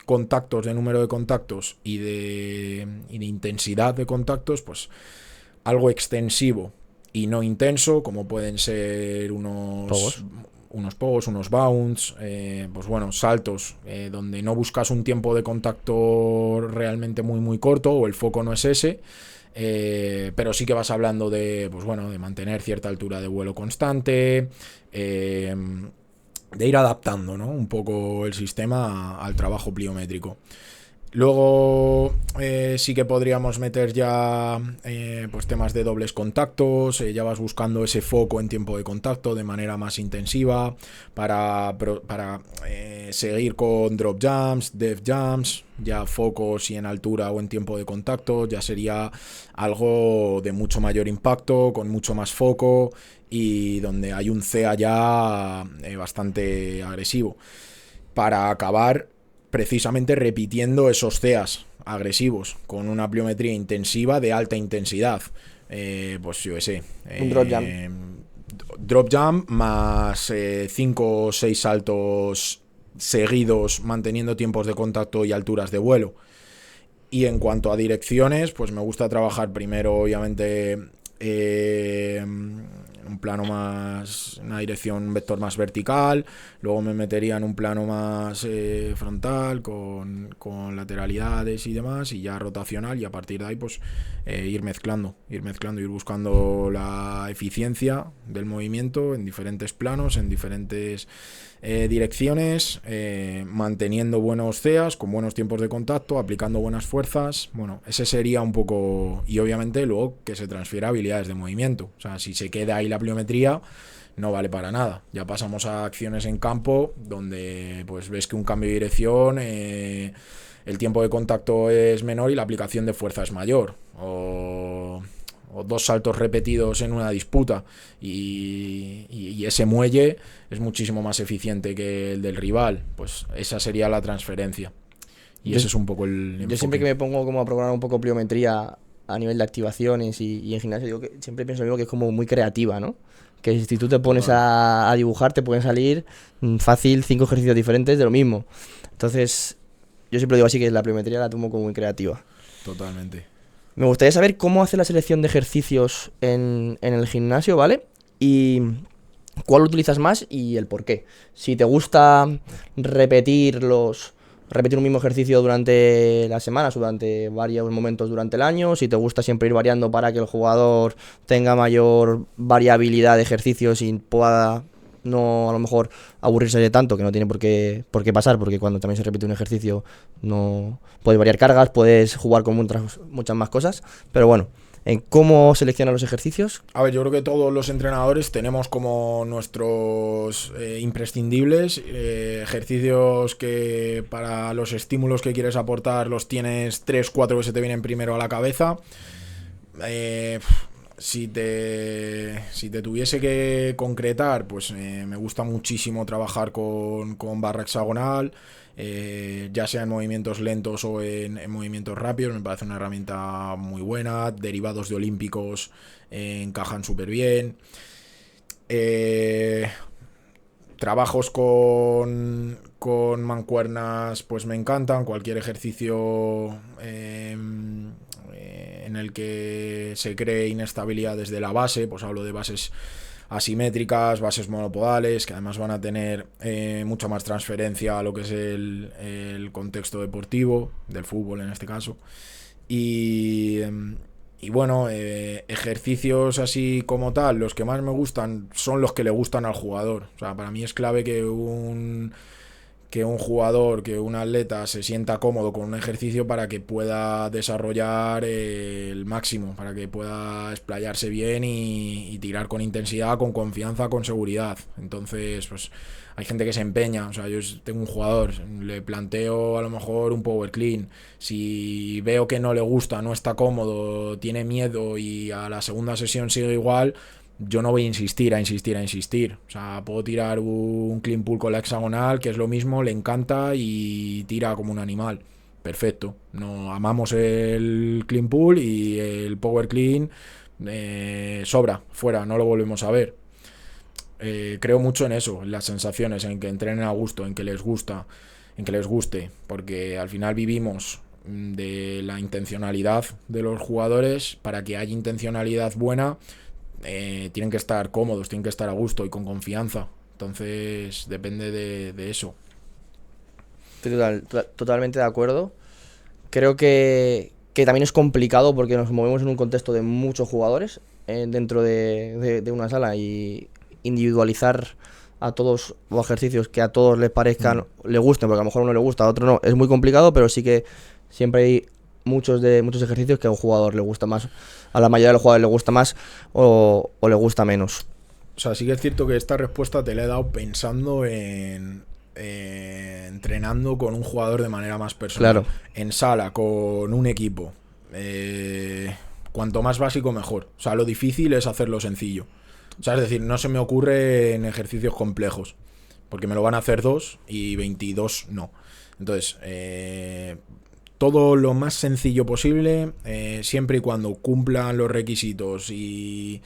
contactos, de número de contactos y de intensidad de contactos, pues algo extensivo y no intenso, como pueden ser unos pogos, unos bounce, pues bueno, saltos donde no buscas un tiempo de contacto realmente muy corto o el foco no es ese, pero sí que vas hablando de, pues bueno, de mantener cierta altura de vuelo constante, de ir adaptando, ¿no?, un poco el sistema al trabajo pliométrico. Luego sí que podríamos meter ya pues temas de dobles contactos, ya vas buscando ese foco en tiempo de contacto de manera más intensiva para seguir con drop jumps, def jumps, ya focos y en altura o en tiempo de contacto, ya sería algo de mucho mayor impacto, con mucho más foco y donde hay un CA ya bastante agresivo, para acabar precisamente repitiendo esos CEAs agresivos con una pliometría intensiva de alta intensidad. Pues yo sé, un drop jump. Drop jump más 5 o 6 saltos seguidos manteniendo tiempos de contacto y alturas de vuelo. Y en cuanto a direcciones, pues me gusta trabajar primero, obviamente, un plano más, una dirección, un vector más vertical, luego me metería en un plano más frontal, con lateralidades y demás, y ya rotacional, y a partir de ahí pues ir mezclando, ir buscando la eficiencia del movimiento en diferentes planos, en diferentes direcciones, manteniendo buenos CEAs, con buenos tiempos de contacto, aplicando buenas fuerzas. Bueno, ese sería un poco, y obviamente luego que se transfiera habilidades de movimiento. O sea, si se queda ahí la pliometría, no vale para nada. Ya pasamos a acciones en campo donde pues ves que un cambio de dirección, el tiempo de contacto es menor y la aplicación de fuerza es mayor, o dos saltos repetidos en una disputa, y ese muelle es muchísimo más eficiente que el del rival. Pues esa sería la transferencia, y ese es un poco el enfoque. Yo siempre que me pongo como a programar un poco pliometría a nivel de activaciones y en gimnasio, digo que siempre pienso lo mismo, que es como muy creativa, ¿no? Que si tú te pones a dibujar, te pueden salir fácil 5 ejercicios diferentes de lo mismo. Entonces, yo siempre digo así, que la pliometría la tomo como muy creativa. Totalmente. Me gustaría saber cómo hace la selección de ejercicios en el gimnasio, ¿vale? Y cuál utilizas más y el por qué. Si te gusta repetir un mismo ejercicio durante las semanas o durante varios momentos durante el año, si te gusta siempre ir variando para que el jugador tenga mayor variabilidad de ejercicios y pueda no a lo mejor aburrirse de tanto, que no tiene por qué pasar, porque cuando también se repite un ejercicio no puedes variar cargas, puedes jugar con muchas más cosas, pero bueno, en cómo seleccionan los ejercicios. A ver, yo creo que todos los entrenadores tenemos como nuestros imprescindibles, ejercicios que para los estímulos que quieres aportar los tienes 3, 4 que se te vienen primero a la cabeza. Si te tuviese que concretar, pues me gusta muchísimo trabajar con barra hexagonal, ya sea en movimientos lentos o en movimientos rápidos. Me parece una herramienta muy buena. Derivados de olímpicos encajan súper bien. Trabajos con mancuernas pues me encantan. Cualquier ejercicio en el que se cree inestabilidad desde la base, pues hablo de bases asimétricas, bases monopodales, que además van a tener mucha más transferencia a lo que es el contexto deportivo, del fútbol en este caso. Y bueno, ejercicios así como tal, los que más me gustan son los que le gustan al jugador. O sea, para mí es clave que un jugador, que un atleta se sienta cómodo con un ejercicio para que pueda desarrollar el máximo, para que pueda explayarse bien y tirar con intensidad, con confianza, con seguridad. Entonces, pues hay gente que se empeña. O sea, yo tengo un jugador, le planteo a lo mejor un power clean, si veo que no le gusta, no está cómodo, tiene miedo y a la segunda sesión sigue igual, yo no voy a insistir. O sea, puedo tirar un clean pull con la hexagonal, que es lo mismo, le encanta y tira como un animal. Perfecto. No amamos el clean pull, y el power clean sobra, fuera, no lo volvemos a ver. Creo mucho en eso, en las sensaciones, en que entrenen a gusto, en que les guste, porque al final vivimos de la intencionalidad de los jugadores. Para que haya intencionalidad buena, tienen que estar cómodos, tienen que estar a gusto y con confianza. Entonces depende de eso. Estoy totalmente de acuerdo. Creo que también es complicado porque nos movemos en un contexto de muchos jugadores dentro de una sala, y individualizar a todos los ejercicios que a todos les parezcan, le gusten, porque a lo mejor a uno le gusta, a otro no, es muy complicado, pero sí que siempre hay muchos ejercicios que a un jugador le gusta más, a la mayoría de los jugadores le gusta más o le gusta menos. O sea, sí que es cierto que esta respuesta te la he dado pensando en entrenando con un jugador de manera más personal. Claro. En sala, con un equipo. Cuanto más básico, mejor. O sea, lo difícil es hacerlo sencillo. O sea, es decir, no se me ocurre en ejercicios complejos, porque me lo van a hacer 2 y 22 no. Entonces, todo lo más sencillo posible, siempre y cuando cumplan los requisitos y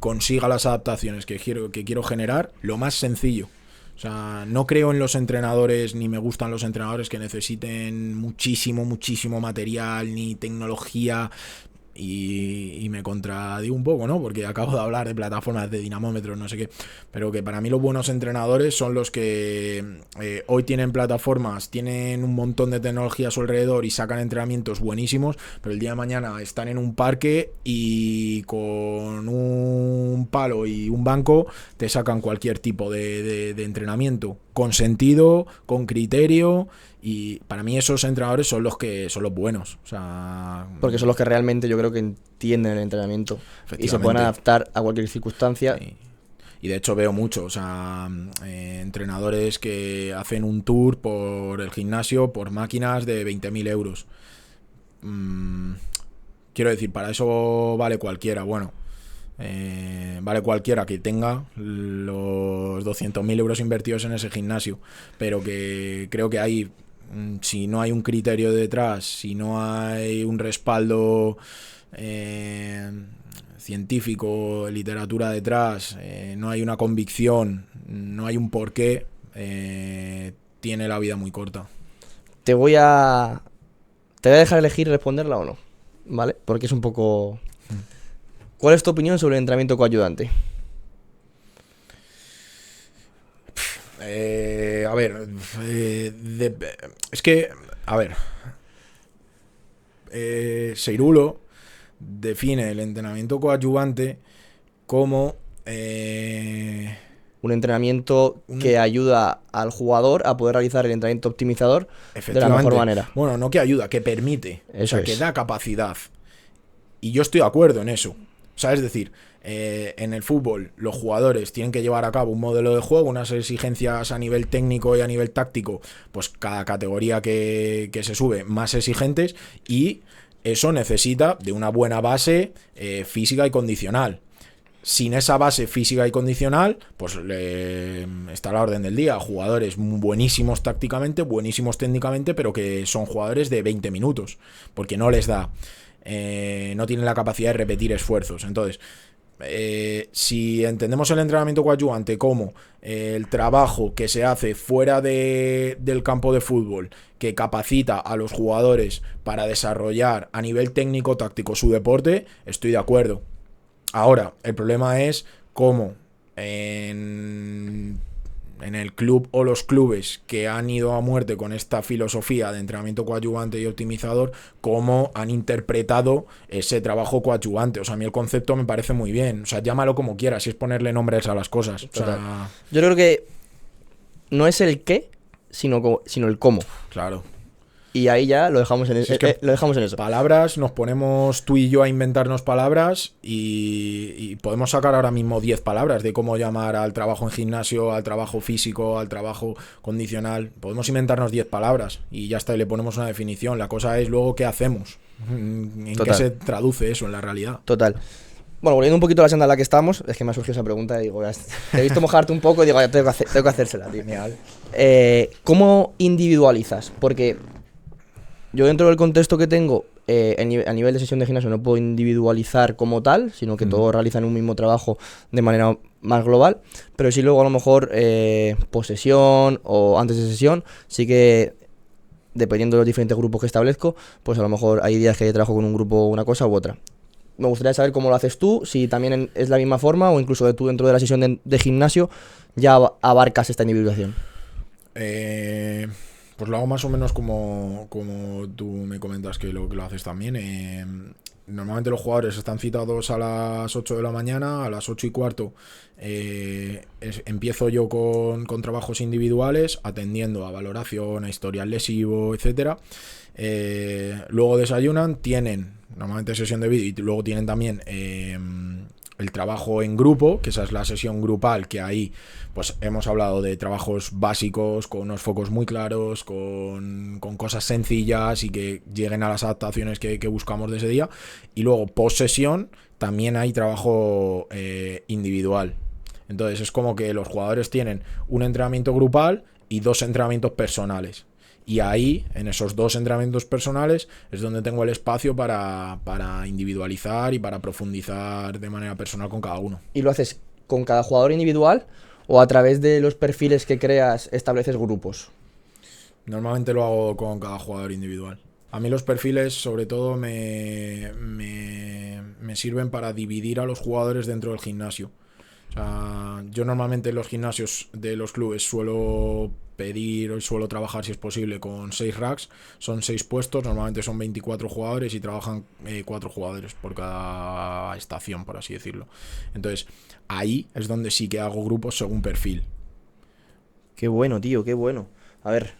consiga las adaptaciones que quiero generar, lo más sencillo. O sea, no creo en los entrenadores, ni me gustan los entrenadores que necesiten muchísimo material, ni tecnología. y me contradigo un poco, ¿no? Porque acabo de hablar de plataformas, de dinamómetros, no sé qué, pero que para mí los buenos entrenadores son los que hoy tienen plataformas, tienen un montón de tecnología a su alrededor y sacan entrenamientos buenísimos, pero el día de mañana están en un parque y con un palo y un banco te sacan cualquier tipo de entrenamiento, con sentido, con criterio. Y para mí esos entrenadores son los buenos. O sea, Porque son los que realmente yo creo que entienden el entrenamiento y se pueden adaptar a cualquier circunstancia. Sí. Y de hecho veo mucho, o sea, entrenadores que hacen un tour por el gimnasio por máquinas de 20.000 euros. Quiero decir, para eso vale cualquiera. Bueno, vale cualquiera que tenga los 200.000 euros invertidos en ese gimnasio, pero que creo que hay, si no hay un criterio detrás, si no hay un respaldo científico, literatura detrás, no hay una convicción, no hay un porqué, tiene la vida muy corta. Te voy a dejar elegir responderla o no, ¿vale? Porque es un poco... ¿Cuál es tu opinión sobre el entrenamiento coayudante? A ver, es que, a ver, Seirulo define el entrenamiento coadyuvante como un entrenamiento que ayuda al jugador a poder realizar el entrenamiento optimizador de la mejor manera. Bueno, no que ayuda, que permite, eso, o sea, que da capacidad. Y yo estoy de acuerdo en eso. O sea, es decir, en el fútbol los jugadores tienen que llevar a cabo un modelo de juego, unas exigencias a nivel técnico y a nivel táctico, pues cada categoría que se sube más exigentes, y eso necesita de una buena base física y condicional. Sin esa base física y condicional, pues está a la orden del día. Jugadores buenísimos tácticamente, buenísimos técnicamente, pero que son jugadores de 20 minutos, porque no les da, no tienen la capacidad de repetir esfuerzos. Entonces, si entendemos el entrenamiento coadyuvante como el trabajo que se hace fuera del campo de fútbol, que capacita a los jugadores para desarrollar a nivel técnico-táctico su deporte, estoy de acuerdo. Ahora, el problema es cómo en el club o los clubes que han ido a muerte con esta filosofía de entrenamiento coadyuvante y optimizador, cómo han interpretado ese trabajo coadyuvante. O sea, a mí el concepto me parece muy bien. O sea, llámalo como quieras, si es ponerle nombres a las cosas. O sea, yo creo que no es el qué, sino el cómo. Claro. Y ahí ya lo dejamos en eso. Lo dejamos en eso. Palabras, nos ponemos tú y yo a inventarnos palabras y podemos sacar ahora mismo 10 palabras de cómo llamar al trabajo en gimnasio, al trabajo físico, al trabajo condicional. Podemos inventarnos 10 palabras y ya está, y le ponemos una definición. La cosa es luego qué hacemos, en qué se traduce eso en la realidad. Total. Bueno, volviendo un poquito a la senda en la que estamos, es que me ha surgido esa pregunta y digo, te he visto mojarte un poco y digo, ya tengo que hacérsela, tío. ¿Cómo individualizas? Porque yo dentro del contexto que tengo, a nivel de sesión de gimnasio no puedo individualizar como tal, sino que todos realizan un mismo trabajo de manera más global, pero sí luego a lo mejor posesión o antes de sesión, sí que dependiendo de los diferentes grupos que establezco, pues a lo mejor hay días que trabajo con un grupo una cosa u otra. Me gustaría saber cómo lo haces tú, si también es la misma forma o incluso que tú dentro de la sesión de gimnasio ya abarcas esta individualización. Pues lo hago más o menos como tú me comentas que lo haces también. Normalmente los jugadores están citados a las 8 de la mañana, a las 8:15 empiezo yo con trabajos individuales, atendiendo a valoración, a historial lesivo, etcétera. Luego desayunan, tienen normalmente sesión de vídeo y luego tienen también el trabajo en grupo, que esa es la sesión grupal, que ahí pues hemos hablado de trabajos básicos, con unos focos muy claros, con cosas sencillas y que lleguen a las adaptaciones que buscamos de ese día. Y luego post sesión también hay trabajo individual. Entonces es como que los jugadores tienen un entrenamiento grupal y 2 entrenamientos personales. Y ahí, en esos 2 entrenamientos personales, es donde tengo el espacio para individualizar y para profundizar de manera personal con cada uno. ¿Y lo haces con cada jugador individual o a través de los perfiles que creas estableces grupos? Normalmente lo hago con cada jugador individual. A mí los perfiles sobre todo me sirven para dividir a los jugadores dentro del gimnasio. O sea, yo normalmente en los gimnasios de los clubes suelo pedir o suelo trabajar, si es posible, con 6 racks. Son 6 puestos, normalmente son 24 jugadores y trabajan 4 jugadores por cada estación, por así decirlo. Entonces, ahí es donde sí que hago grupos según perfil. Qué bueno, tío, qué bueno. A ver,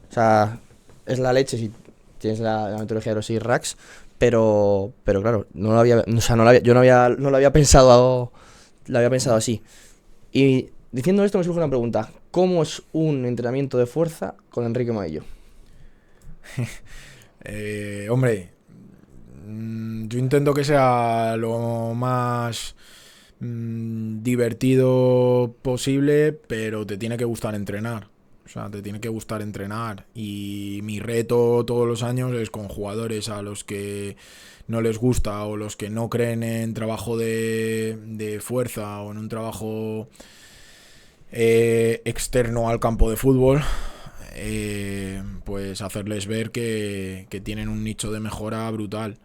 o sea, es la leche si tienes la metodología de los 6 racks, pero claro, no lo había, o sea, yo no lo había pensado, lo había pensado así. Y diciendo esto me surge una pregunta. ¿Cómo es un entrenamiento de fuerza con Enrique Maillo? Hombre, yo intento que sea lo más divertido posible, pero te tiene que gustar entrenar. O sea, te tiene que gustar entrenar. Y mi reto todos los años es con jugadores a los que no les gusta o los que no creen en trabajo de fuerza o en un trabajo externo al campo de fútbol, pues hacerles ver que tienen un nicho de mejora brutal.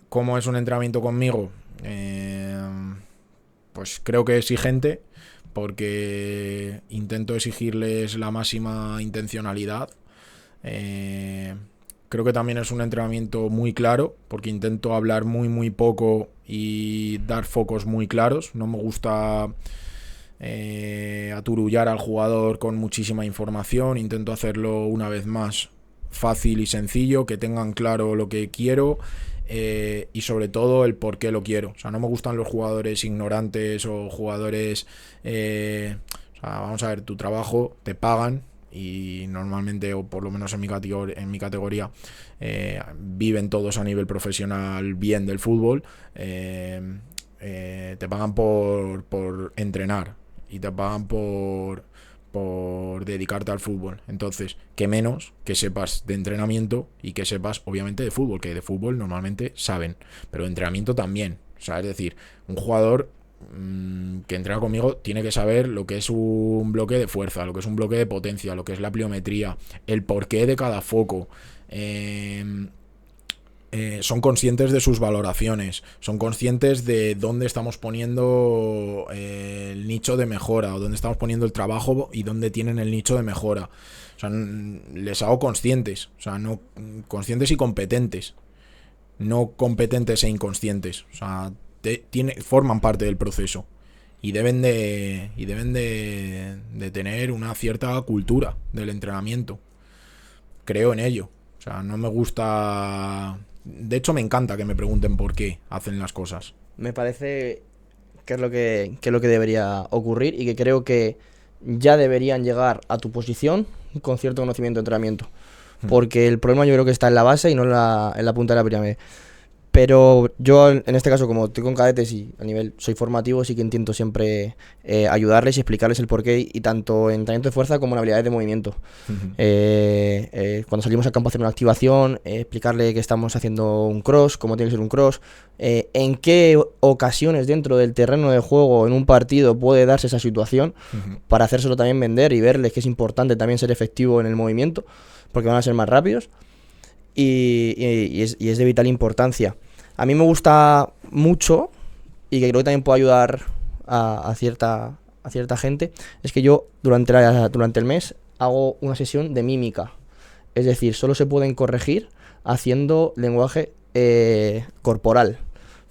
¿Cómo es un entrenamiento conmigo? Pues creo que exigente, porque intento exigirles la máxima intencionalidad. Creo que también es un entrenamiento muy claro, porque intento hablar muy poco y dar focos muy claros. No me gusta aturullar al jugador con muchísima información. Intento hacerlo una vez más fácil y sencillo, que tengan claro lo que quiero y sobre todo el por qué lo quiero. O sea, no me gustan los jugadores ignorantes o jugadores o sea, vamos a ver, tu trabajo te pagan y normalmente, o por lo menos en mi categoría viven todos a nivel profesional bien del fútbol. Te pagan por entrenar y te pagan por dedicarte al fútbol. Entonces, qué menos que sepas de entrenamiento y que sepas, obviamente, de fútbol, que de fútbol normalmente saben, pero de entrenamiento también. O sea, es decir, un jugador que entrena conmigo tiene que saber lo que es un bloque de fuerza, lo que es un bloque de potencia, lo que es la pliometría, el porqué de cada foco. Son conscientes de sus valoraciones, son conscientes de dónde estamos poniendo el nicho de mejora, o dónde estamos poniendo el trabajo y dónde tienen el nicho de mejora. O sea, les hago conscientes, o sea, no conscientes y competentes, no competentes e inconscientes. O sea, forman parte del proceso y deben de tener una cierta cultura del entrenamiento. Creo en ello. O sea, no me gusta. De hecho, me encanta que me pregunten por qué hacen las cosas. Me parece que es lo que debería ocurrir y que creo que ya deberían llegar a tu posición con cierto conocimiento de entrenamiento. Porque el problema yo creo que está en la base y no en la punta de la pirámide. Pero yo, en este caso, como estoy con cadetes y a nivel soy formativo, sí que intento siempre ayudarles y explicarles el porqué, y tanto en entrenamiento de fuerza como en habilidades de movimiento. Cuando salimos al campo a hacer una activación, explicarle que estamos haciendo un cross, cómo tiene que ser un cross, en qué ocasiones dentro del terreno de juego en un partido puede darse esa situación, para hacérselo también vender y verles que es importante también ser efectivo en el movimiento, porque van a ser más rápidos. Y es de vital importancia. A mí me gusta mucho, y que creo que también puede ayudar a cierta gente, es que yo durante el mes hago una sesión de mímica. Es decir, solo se pueden corregir haciendo lenguaje corporal,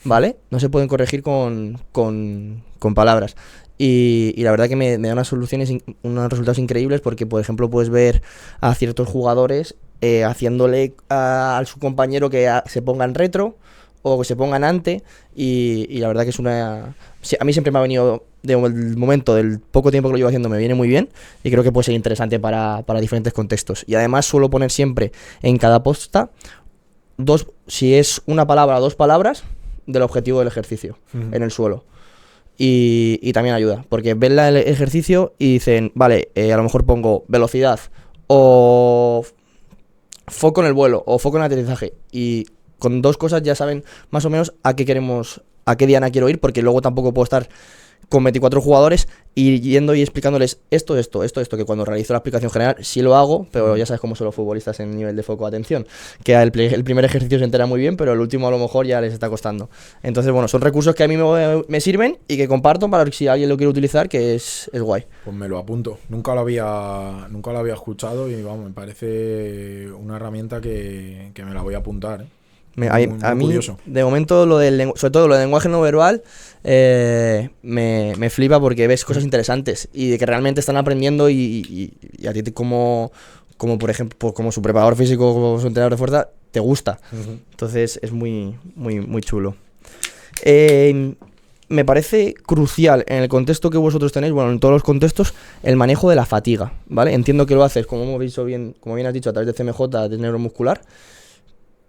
¿vale? No se pueden corregir con palabras. Y la verdad que me da unos resultados increíbles, porque, por ejemplo, puedes ver a ciertos jugadores haciéndole a su compañero que se ponga en retro o que se ponga en ante, y la verdad que es una... A mí siempre me ha venido, de un momento del poco tiempo que lo llevo haciendo, me viene muy bien, y creo que puede ser interesante para diferentes contextos. Y además suelo poner siempre en cada posta si es una palabra o 2 palabras del objetivo del ejercicio en el suelo. Y también ayuda, porque ven el ejercicio y dicen, vale, a lo mejor pongo velocidad o foco en el vuelo o foco en el aterrizaje, y con 2 cosas ya saben más o menos a qué diana quiero ir, porque luego tampoco puedo estar con 24 jugadores y yendo y explicándoles esto, que cuando realizo la explicación general sí lo hago, pero ya sabes cómo son los futbolistas en nivel de foco de atención, que el primer ejercicio se entera muy bien, pero el último a lo mejor ya les está costando. Entonces, bueno, son recursos que a mí me sirven y que comparto para si alguien lo quiere utilizar, que es guay. Pues me lo apunto. Nunca lo había escuchado y vamos, me parece una herramienta que me la voy a apuntar, ¿eh? A mí, curioso. de momento, sobre todo lo del lenguaje no verbal, me flipa porque ves cosas interesantes y de que realmente están aprendiendo y a ti como por ejemplo, pues como su preparador físico, como su entrenador de fuerza, te gusta. Entonces es muy, muy, muy chulo. Me parece crucial en el contexto que vosotros tenéis, bueno, en todos los contextos, el manejo de la fatiga, ¿vale? Entiendo que lo haces, como bien has dicho, a través de CMJ, de neuromuscular.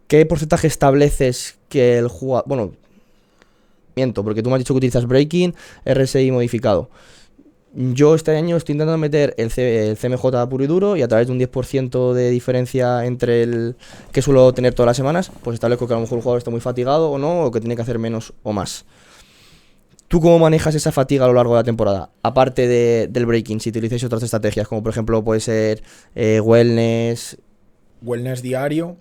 ¿Qué porcentaje estableces que el jugador... Bueno, miento, porque tú me has dicho que utilizas breaking, RSI modificado. Yo este año estoy intentando meter el CMJ puro y duro y a través de un 10% de diferencia entre el que suelo tener todas las semanas, pues establezco que a lo mejor el jugador está muy fatigado o no, o que tiene que hacer menos o más. ¿Tú cómo manejas esa fatiga a lo largo de la temporada? Aparte del breaking, si utilizáis otras estrategias, como por ejemplo puede ser wellness... Wellness diario...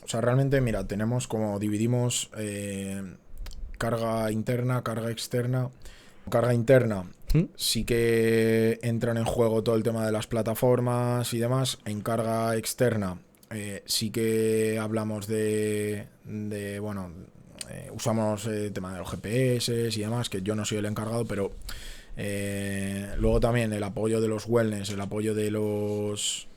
o sea, realmente, mira, tenemos como dividimos carga interna, carga externa. Carga interna, sí que entran en juego todo el tema de las plataformas y demás. En carga externa, sí que hablamos bueno, usamos el tema de los GPS y demás, que yo no soy el encargado, pero luego también el apoyo de los wellness, el apoyo de los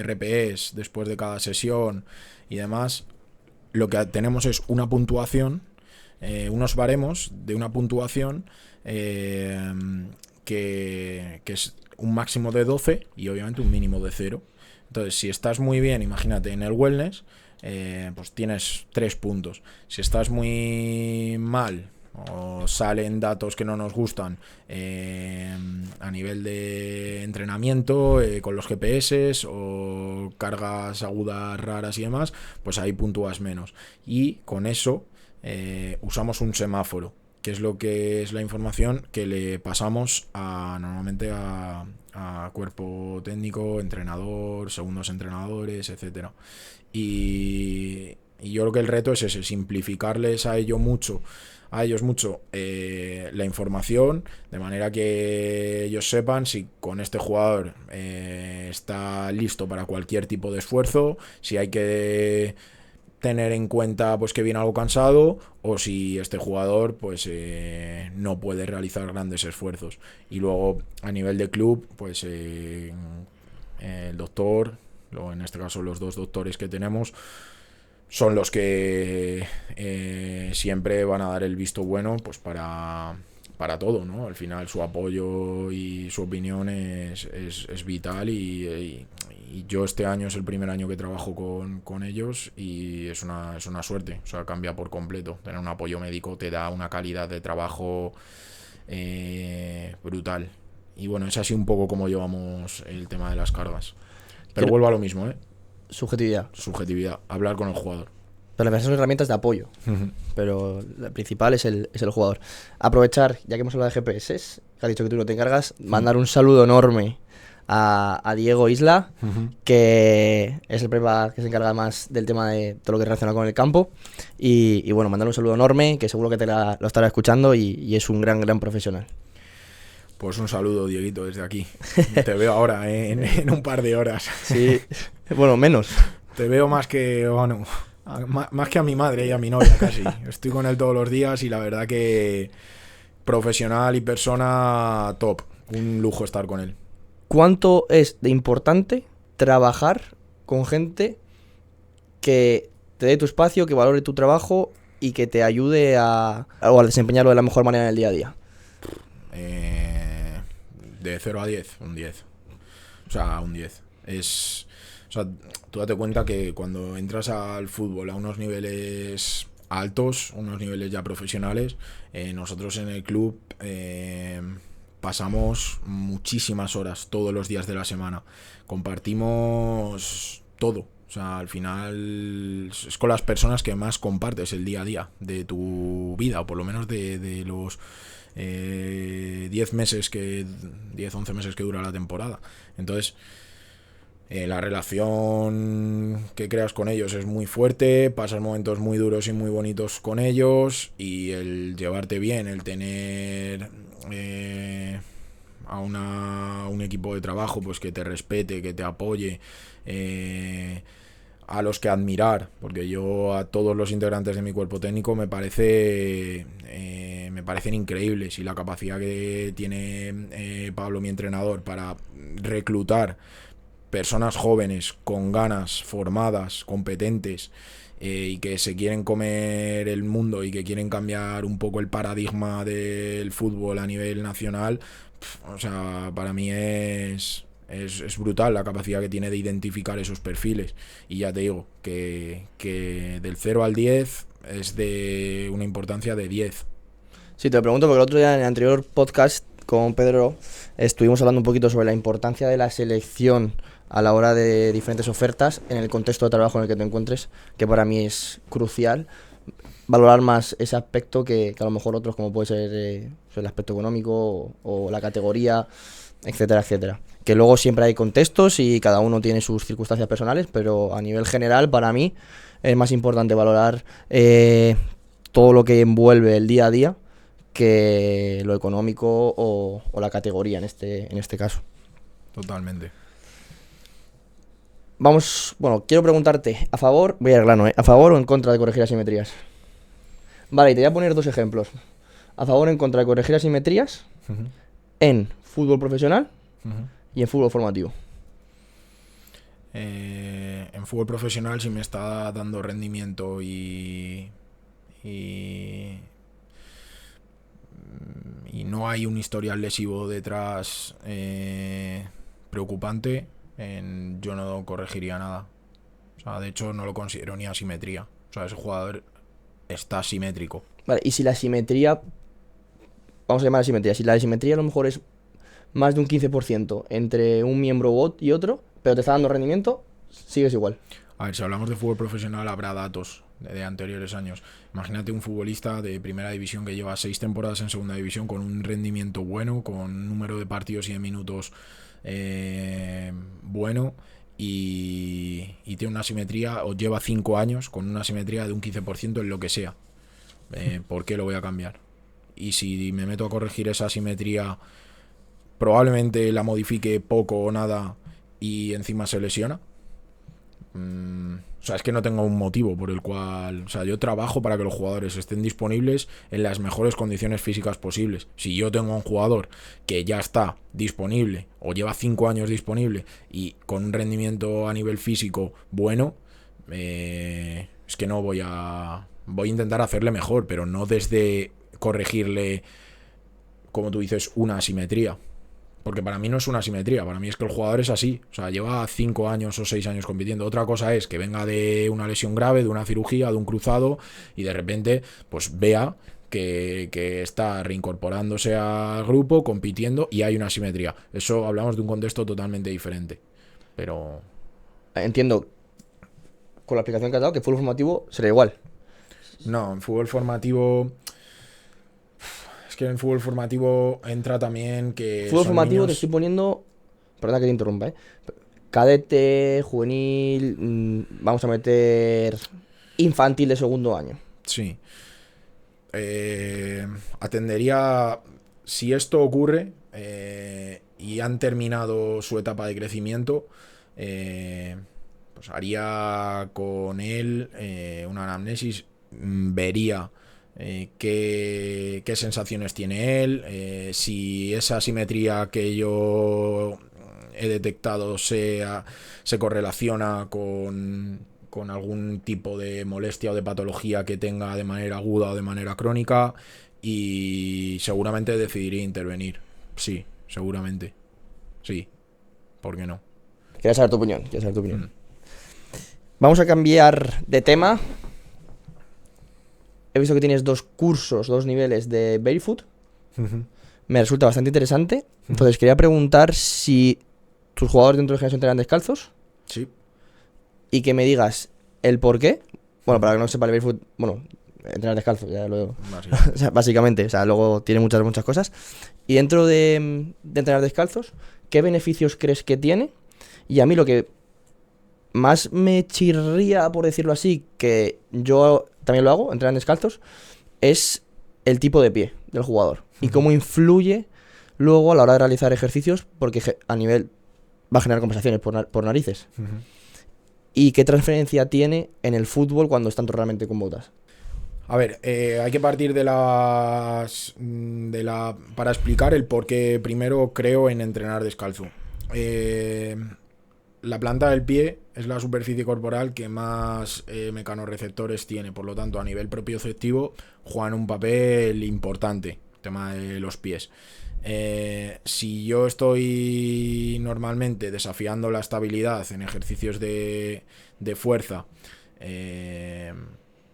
RPEs después de cada sesión y demás. Lo que tenemos es una puntuación, unos baremos de una puntuación que es un máximo de 12 y obviamente un mínimo de 0. Entonces, si estás muy bien, imagínate, en el wellness, pues tienes 3 puntos. Si estás muy mal o salen datos que no nos gustan a nivel de entrenamiento con los GPS o cargas agudas raras y demás, pues ahí puntúas menos. Y con eso usamos un semáforo, que es lo que es la información que le pasamos normalmente a cuerpo técnico, entrenador, segundos entrenadores, etcétera. Y yo creo que el reto es ese, simplificarles a ellos mucho la información, de manera que ellos sepan si con este jugador está listo para cualquier tipo de esfuerzo, si hay que tener en cuenta pues que viene algo cansado o si este jugador pues no puede realizar grandes esfuerzos. Y luego a nivel de club pues el doctor, en este caso los 2 doctores que tenemos, son los que siempre van a dar el visto bueno pues para todo, ¿no? Al final su apoyo y su opinión es vital y yo este año es el primer año que trabajo con ellos y es una suerte, o sea, cambia por completo. Tener un apoyo médico te da una calidad de trabajo brutal. Y bueno, es así un poco como llevamos el tema de las cargas. Pero vuelvo a lo mismo, Subjetividad, hablar con el jugador. Pero las son herramientas de apoyo, pero la principal es el jugador. Aprovechar, ya que hemos hablado de GPS, que has dicho que tú no te encargas, mandar un saludo enorme a Diego Isla, que es el prepa que se encarga más del tema de todo lo que relaciona con el campo. Y bueno, mandar un saludo enorme, que seguro que lo estará escuchando y es un gran profesional. Pues un saludo, Dieguito, desde aquí. Te veo ahora en un par de horas. Sí, bueno, menos. Te veo más que a mi madre y a mi novia casi. Estoy con él todos los días y la verdad que profesional y persona top. Un lujo estar con él. ¿Cuánto es de importante trabajar con gente que te dé tu espacio, que valore tu trabajo y que te ayude a desempeñarlo de la mejor manera en el día a día? De 0 a 10, un 10. O sea, un 10. O sea, tú date cuenta que cuando entras al fútbol a unos niveles altos, unos niveles ya profesionales, nosotros en el club pasamos muchísimas horas todos los días de la semana. Compartimos todo. O O sea, al final es con las personas que más compartes el día a día de tu vida, o por lo menos de los 10 meses 11 meses que dura la temporada. Entonces, la relación que creas con ellos es muy fuerte, pasas momentos muy duros y muy bonitos con ellos, y el llevarte bien, el tener a un equipo de trabajo pues que te respete, que te apoye, a los que admirar, porque yo a todos los integrantes de mi cuerpo técnico me parecen increíbles, y la capacidad que tiene Pablo, mi entrenador, para reclutar personas jóvenes, con ganas, formadas, competentes, y que se quieren comer el mundo y que quieren cambiar un poco el paradigma del fútbol a nivel nacional. O sea, para mí es brutal la capacidad que tiene de identificar esos perfiles. Y ya te digo, que del 0 al 10 es de una importancia de 10. Sí, te lo pregunto porque el otro día en el anterior podcast con Pedro estuvimos hablando un poquito sobre la importancia de la selección a la hora de diferentes ofertas en el contexto de trabajo en el que te encuentres, que para mí es crucial valorar más ese aspecto que a lo mejor otros, como puede ser el aspecto económico o la categoría, etcétera, etcétera. Que luego siempre hay contextos y cada uno tiene sus circunstancias personales, pero a nivel general para mí es más importante valorar todo lo que envuelve el día a día que lo económico o la categoría en este caso. Totalmente. Vamos, bueno, quiero preguntarte, voy al grano, ¿a favor o en contra de corregir asimetrías? Vale, y te voy a poner 2 ejemplos. A favor o en contra de corregir asimetrías en fútbol profesional y en fútbol formativo. En fútbol profesional, si me está dando rendimiento y no hay un historial lesivo detrás preocupante, yo no corregiría nada. O sea, de hecho no lo considero ni asimetría. O sea, ese jugador está asimétrico. Vale, y si la asimetría, vamos a llamar asimetría, si la asimetría a lo mejor es más de un 15% entre un miembro y otro, pero te está dando rendimiento, sigues igual. A ver, si hablamos de fútbol profesional habrá datos de anteriores años. Imagínate un futbolista de primera división que lleva 6 temporadas en segunda división con un rendimiento bueno, con número de partidos y de minutos bueno, y tiene una asimetría, o lleva 5 años con una asimetría de un 15% en lo que sea. ¿Por qué lo voy a cambiar? Y si me meto a corregir esa asimetría, probablemente la modifique poco o nada y encima se lesiona. O sea, es que no tengo un motivo por el cual... O sea, yo trabajo para que los jugadores estén disponibles en las mejores condiciones físicas posibles. Si yo tengo a un jugador que ya está disponible o lleva 5 años disponible y con un rendimiento a nivel físico bueno, es que no voy a intentar hacerle mejor, pero no desde corregirle, como tú dices, una asimetría. Porque para mí no es una asimetría, para mí es que el jugador es así. O sea, lleva 5 años o 6 años compitiendo. Otra cosa es que venga de una lesión grave, de una cirugía, de un cruzado, y de repente pues vea que está reincorporándose al grupo, compitiendo, y hay una asimetría. Eso hablamos de un contexto totalmente diferente. Pero... Entiendo, con la explicación que has dado, que fútbol formativo será igual. No, en fútbol formativo... que en fútbol formativo entra también que... Fútbol formativo niños... te estoy poniendo... Perdona que te interrumpa, cadete, juvenil, vamos a meter infantil de segundo año. Sí. Atendería... Si esto ocurre y han terminado su etapa de crecimiento, pues haría con él una anamnesis, vería qué sensaciones tiene él, si esa asimetría que yo he detectado se correlaciona con algún tipo de molestia o de patología que tenga de manera aguda o de manera crónica, y seguramente decidiría intervenir. Sí, seguramente. Sí, ¿por qué no? Quiero saber tu opinión, Vamos a cambiar de tema. He visto que tienes 2 cursos, 2 niveles de barefoot. Me resulta bastante interesante. Entonces quería preguntar si tus jugadores dentro de generación te eran descalzos. Sí. y que me digas el por qué. Bueno, para que no sepa el barefoot, bueno, entrenar descalzo, ya lo... Básicamente. O sea, básicamente, o sea, luego tiene muchas cosas. Y dentro de entrenar descalzos, ¿qué beneficios crees que tiene? Y a mí lo que más me chirría, por decirlo así, que yo también lo hago, entrenar descalzos, es el tipo de pie del jugador. Y cómo influye luego a la hora de realizar ejercicios, porque a nivel va a generar compensaciones por narices. ¿Y qué transferencia tiene en el fútbol cuando están realmente con botas? A ver, hay que partir para explicar el por qué primero creo en entrenar descalzo. La planta del pie es la superficie corporal que más mecanorreceptores tiene, por lo tanto a nivel propioceptivo juegan un papel importante, el tema de los pies. Si yo estoy normalmente desafiando la estabilidad en ejercicios de fuerza,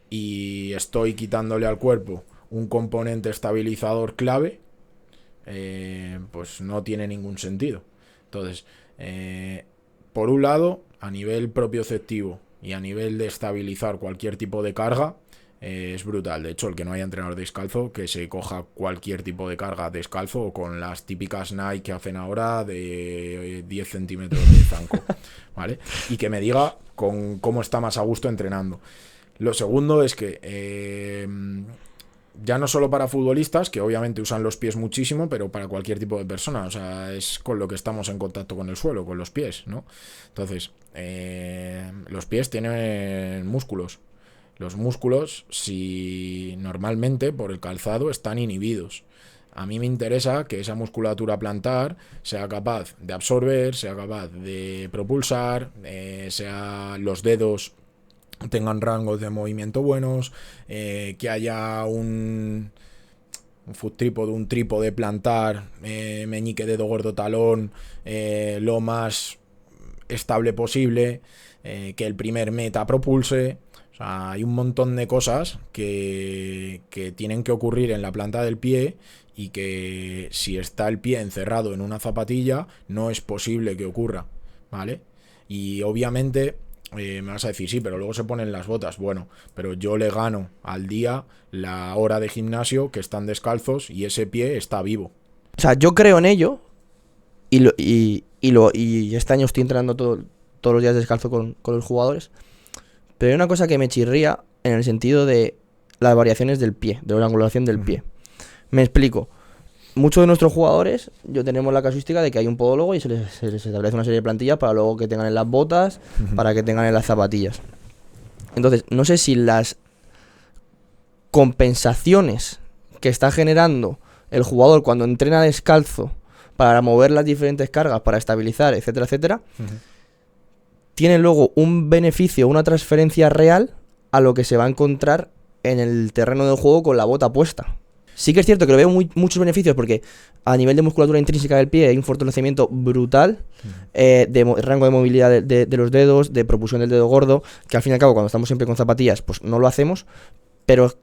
y estoy quitándole al cuerpo un componente estabilizador clave, pues no tiene ningún sentido. Entonces, por un lado, a nivel propioceptivo y a nivel de estabilizar cualquier tipo de carga, es brutal. De hecho, el que no haya entrenador descalzo, que se coja cualquier tipo de carga descalzo o con las típicas Nike que hacen ahora de 10 centímetros de zanco, ¿vale? Y que me diga con cómo está más a gusto entrenando. Lo segundo es que ya no solo para futbolistas, que obviamente usan los pies muchísimo, pero para cualquier tipo de persona. O sea, es con lo que estamos en contacto con el suelo, con los pies, ¿no? Entonces, los pies tienen músculos. Los músculos, si normalmente por el calzado, están inhibidos. A mí me interesa que esa musculatura plantar sea capaz de absorber, sea capaz de propulsar, sea los dedos tengan rangos de movimiento buenos, que haya un foot trípode, un trípode plantar, meñique, dedo gordo, talón, lo más estable posible, que el primer meta propulse. O sea, hay un montón de cosas que tienen que ocurrir en la planta del pie y que si está el pie encerrado en una zapatilla no es posible que ocurra, ¿vale? Y obviamente me vas a decir, sí, pero luego se ponen las botas. Bueno, pero yo le gano al día la hora de gimnasio que están descalzos y ese pie está vivo. O sea, yo creo en ello y este año estoy entrenando todos los días descalzo con los jugadores. Pero hay una cosa que me chirría en el sentido de las variaciones del pie, de la angulación del pie. Me explico. Muchos de nuestros jugadores, yo tenemos la casuística de que hay un podólogo y se les establece una serie de plantillas para luego que tengan en las botas, para que tengan en las zapatillas. Entonces, no sé si las compensaciones que está generando el jugador cuando entrena descalzo para mover las diferentes cargas, para estabilizar, etcétera, etcétera, tiene luego un beneficio, una transferencia real a lo que se va a encontrar en el terreno del juego con la bota puesta. Sí que es cierto que lo veo muchos beneficios porque a nivel de musculatura intrínseca del pie hay un fortalecimiento brutal, de rango de movilidad de los dedos, de propulsión del dedo gordo, que al fin y al cabo cuando estamos siempre con zapatillas pues no lo hacemos, pero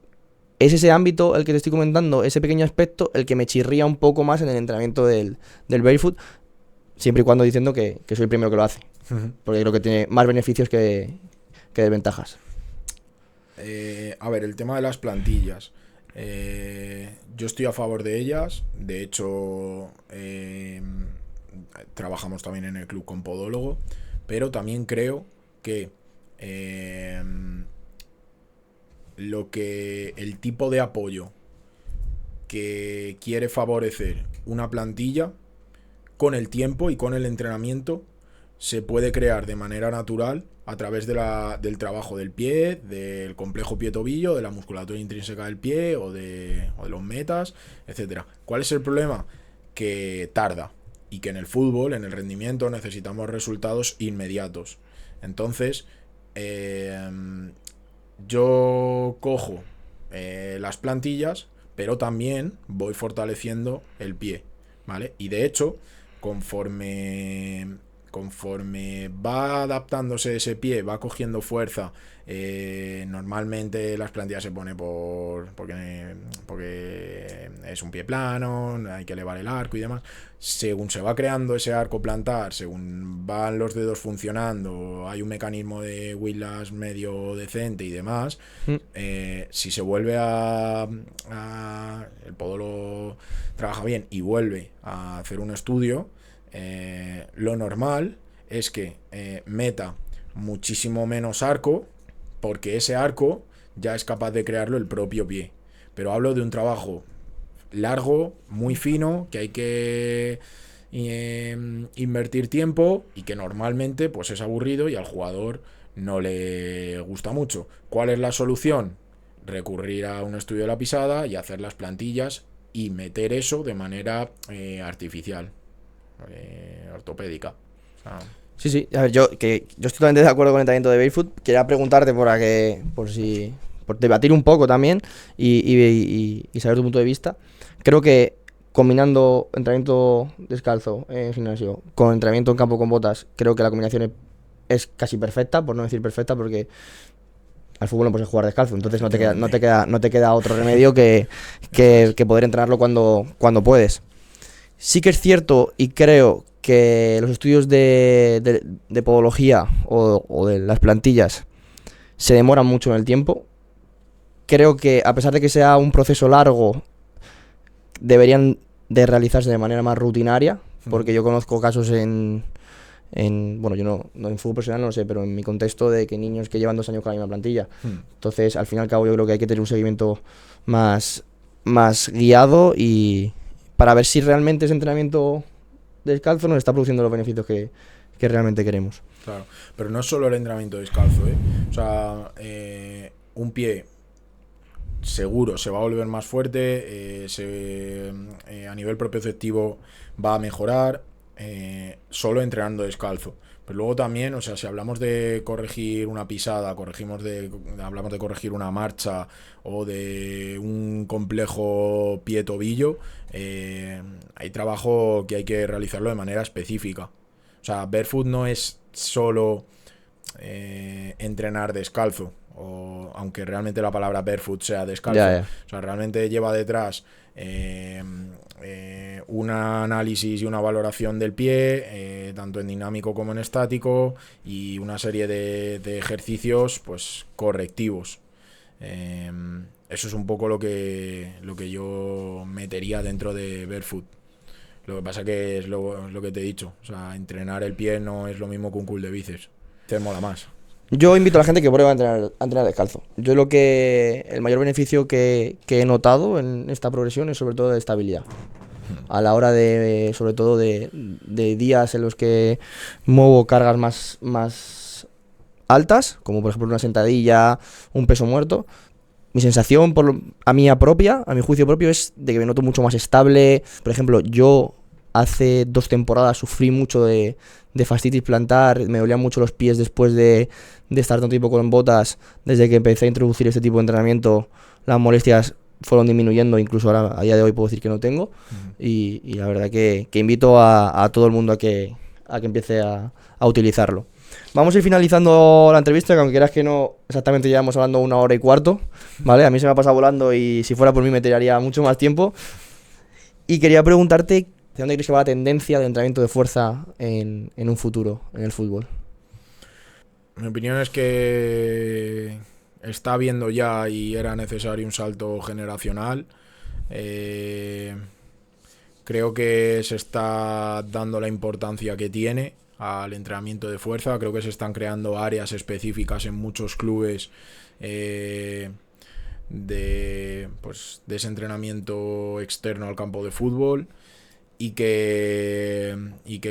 es ese ámbito el que te estoy comentando, ese pequeño aspecto, el que me chirría un poco más en el entrenamiento del barefoot, siempre y cuando diciendo que soy el primero que lo hace, porque creo que tiene más beneficios que desventajas. A ver, el tema de las plantillas. Yo estoy a favor de ellas. De hecho, trabajamos también en el club con podólogo. Pero también creo que el tipo de apoyo que quiere favorecer una plantilla, con el tiempo y con el entrenamiento, se puede crear de manera natural a través del trabajo del pie, del complejo pie-tobillo, de la musculatura intrínseca del pie o de los metas, etcétera. ¿Cuál es el problema? Que tarda y que en el fútbol, en el rendimiento, necesitamos resultados inmediatos. Entonces, yo cojo las plantillas, pero también voy fortaleciendo el pie, ¿vale? Y de hecho, conforme va adaptándose ese pie, va cogiendo fuerza, normalmente las plantillas se pone porque es un pie plano, hay que elevar el arco y demás. Según se va creando ese arco plantar, según van los dedos funcionando, hay un mecanismo de whiplash medio decente y demás, si se vuelve el podólogo trabaja bien y vuelve a hacer un estudio, lo normal es que meta muchísimo menos arco, porque ese arco ya es capaz de crearlo el propio pie. Pero hablo de un trabajo largo, muy fino, que hay que invertir tiempo y que normalmente pues es aburrido y al jugador no le gusta mucho. ¿Cuál es la solución? Recurrir a un estudio de la pisada y hacer las plantillas y meter eso de manera artificial, ortopédica. O sea, Sí. A ver, yo estoy totalmente de acuerdo con el entrenamiento de Barefoot. Quería preguntarte por debatir un poco también y saber tu punto de vista. Creo que combinando entrenamiento descalzo en gimnasio con entrenamiento en campo con botas, creo que la combinación es casi perfecta, por no decir perfecta, porque al fútbol no puedes jugar descalzo, entonces no te queda otro remedio que poder entrenarlo cuando puedes. Sí que es cierto y creo que los estudios de podología o de las plantillas se demoran mucho en el tiempo. Creo que a pesar de que sea un proceso largo, deberían de realizarse de manera más rutinaria, porque yo conozco casos bueno, yo no en fútbol profesional no lo sé, pero en mi contexto de que niños que llevan 2 años con la misma plantilla. Entonces, al fin y al cabo, yo creo que hay que tener un seguimiento más guiado y para ver si realmente ese entrenamiento descalzo nos está produciendo los beneficios que realmente queremos. Claro, pero no es solo el entrenamiento descalzo, ¿eh? O sea, un pie seguro se va a volver más fuerte, a nivel propioceptivo va a mejorar, solo entrenando descalzo. Pero luego también, o sea, si hablamos de corregir una pisada, hablamos de corregir una marcha o de un complejo pie-tobillo, hay trabajo que hay que realizarlo de manera específica. O sea, Barefoot no es solo entrenar descalzo, aunque realmente la palabra barefoot sea descalzo. O sea, realmente lleva detrás un análisis y una valoración del pie, tanto en dinámico como en estático, y una serie de ejercicios pues correctivos. Eso es un poco lo que yo metería dentro de Barefoot. Lo que pasa que es lo que te he dicho. O sea, entrenar el pie no es lo mismo que un curl de bíceps. Te mola más. Yo invito a la gente que pruebe a entrenar descalzo. Yo el mayor beneficio que he notado en esta progresión es sobre todo de estabilidad. A la hora sobre todo de días en los que muevo cargas más altas, como por ejemplo una sentadilla, un peso muerto, mi sensación a mi juicio propio, es de que me noto mucho más estable. Por ejemplo, yo hace 2 temporadas sufrí mucho de fascitis plantar, me dolían mucho los pies después de estar tanto tiempo con botas. Desde que empecé a introducir este tipo de entrenamiento, las molestias fueron disminuyendo, incluso ahora a día de hoy puedo decir que no tengo. Y la verdad que invito a todo el mundo a que empiece a utilizarlo. Vamos a ir finalizando la entrevista, que aunque quieras que no, exactamente llevamos hablando 1 hora y cuarto, ¿vale? A mí se me ha pasado volando y si fuera por mí me tiraría mucho más tiempo. Y quería preguntarte, ¿de dónde crees que va la tendencia del entrenamiento de fuerza en un futuro en el fútbol? Mi opinión es que está habiendo ya y era necesario un salto generacional. Creo que se está dando la importancia que tiene al entrenamiento de fuerza. Creo que se están creando áreas específicas en muchos clubes de ese entrenamiento externo al campo de fútbol, y que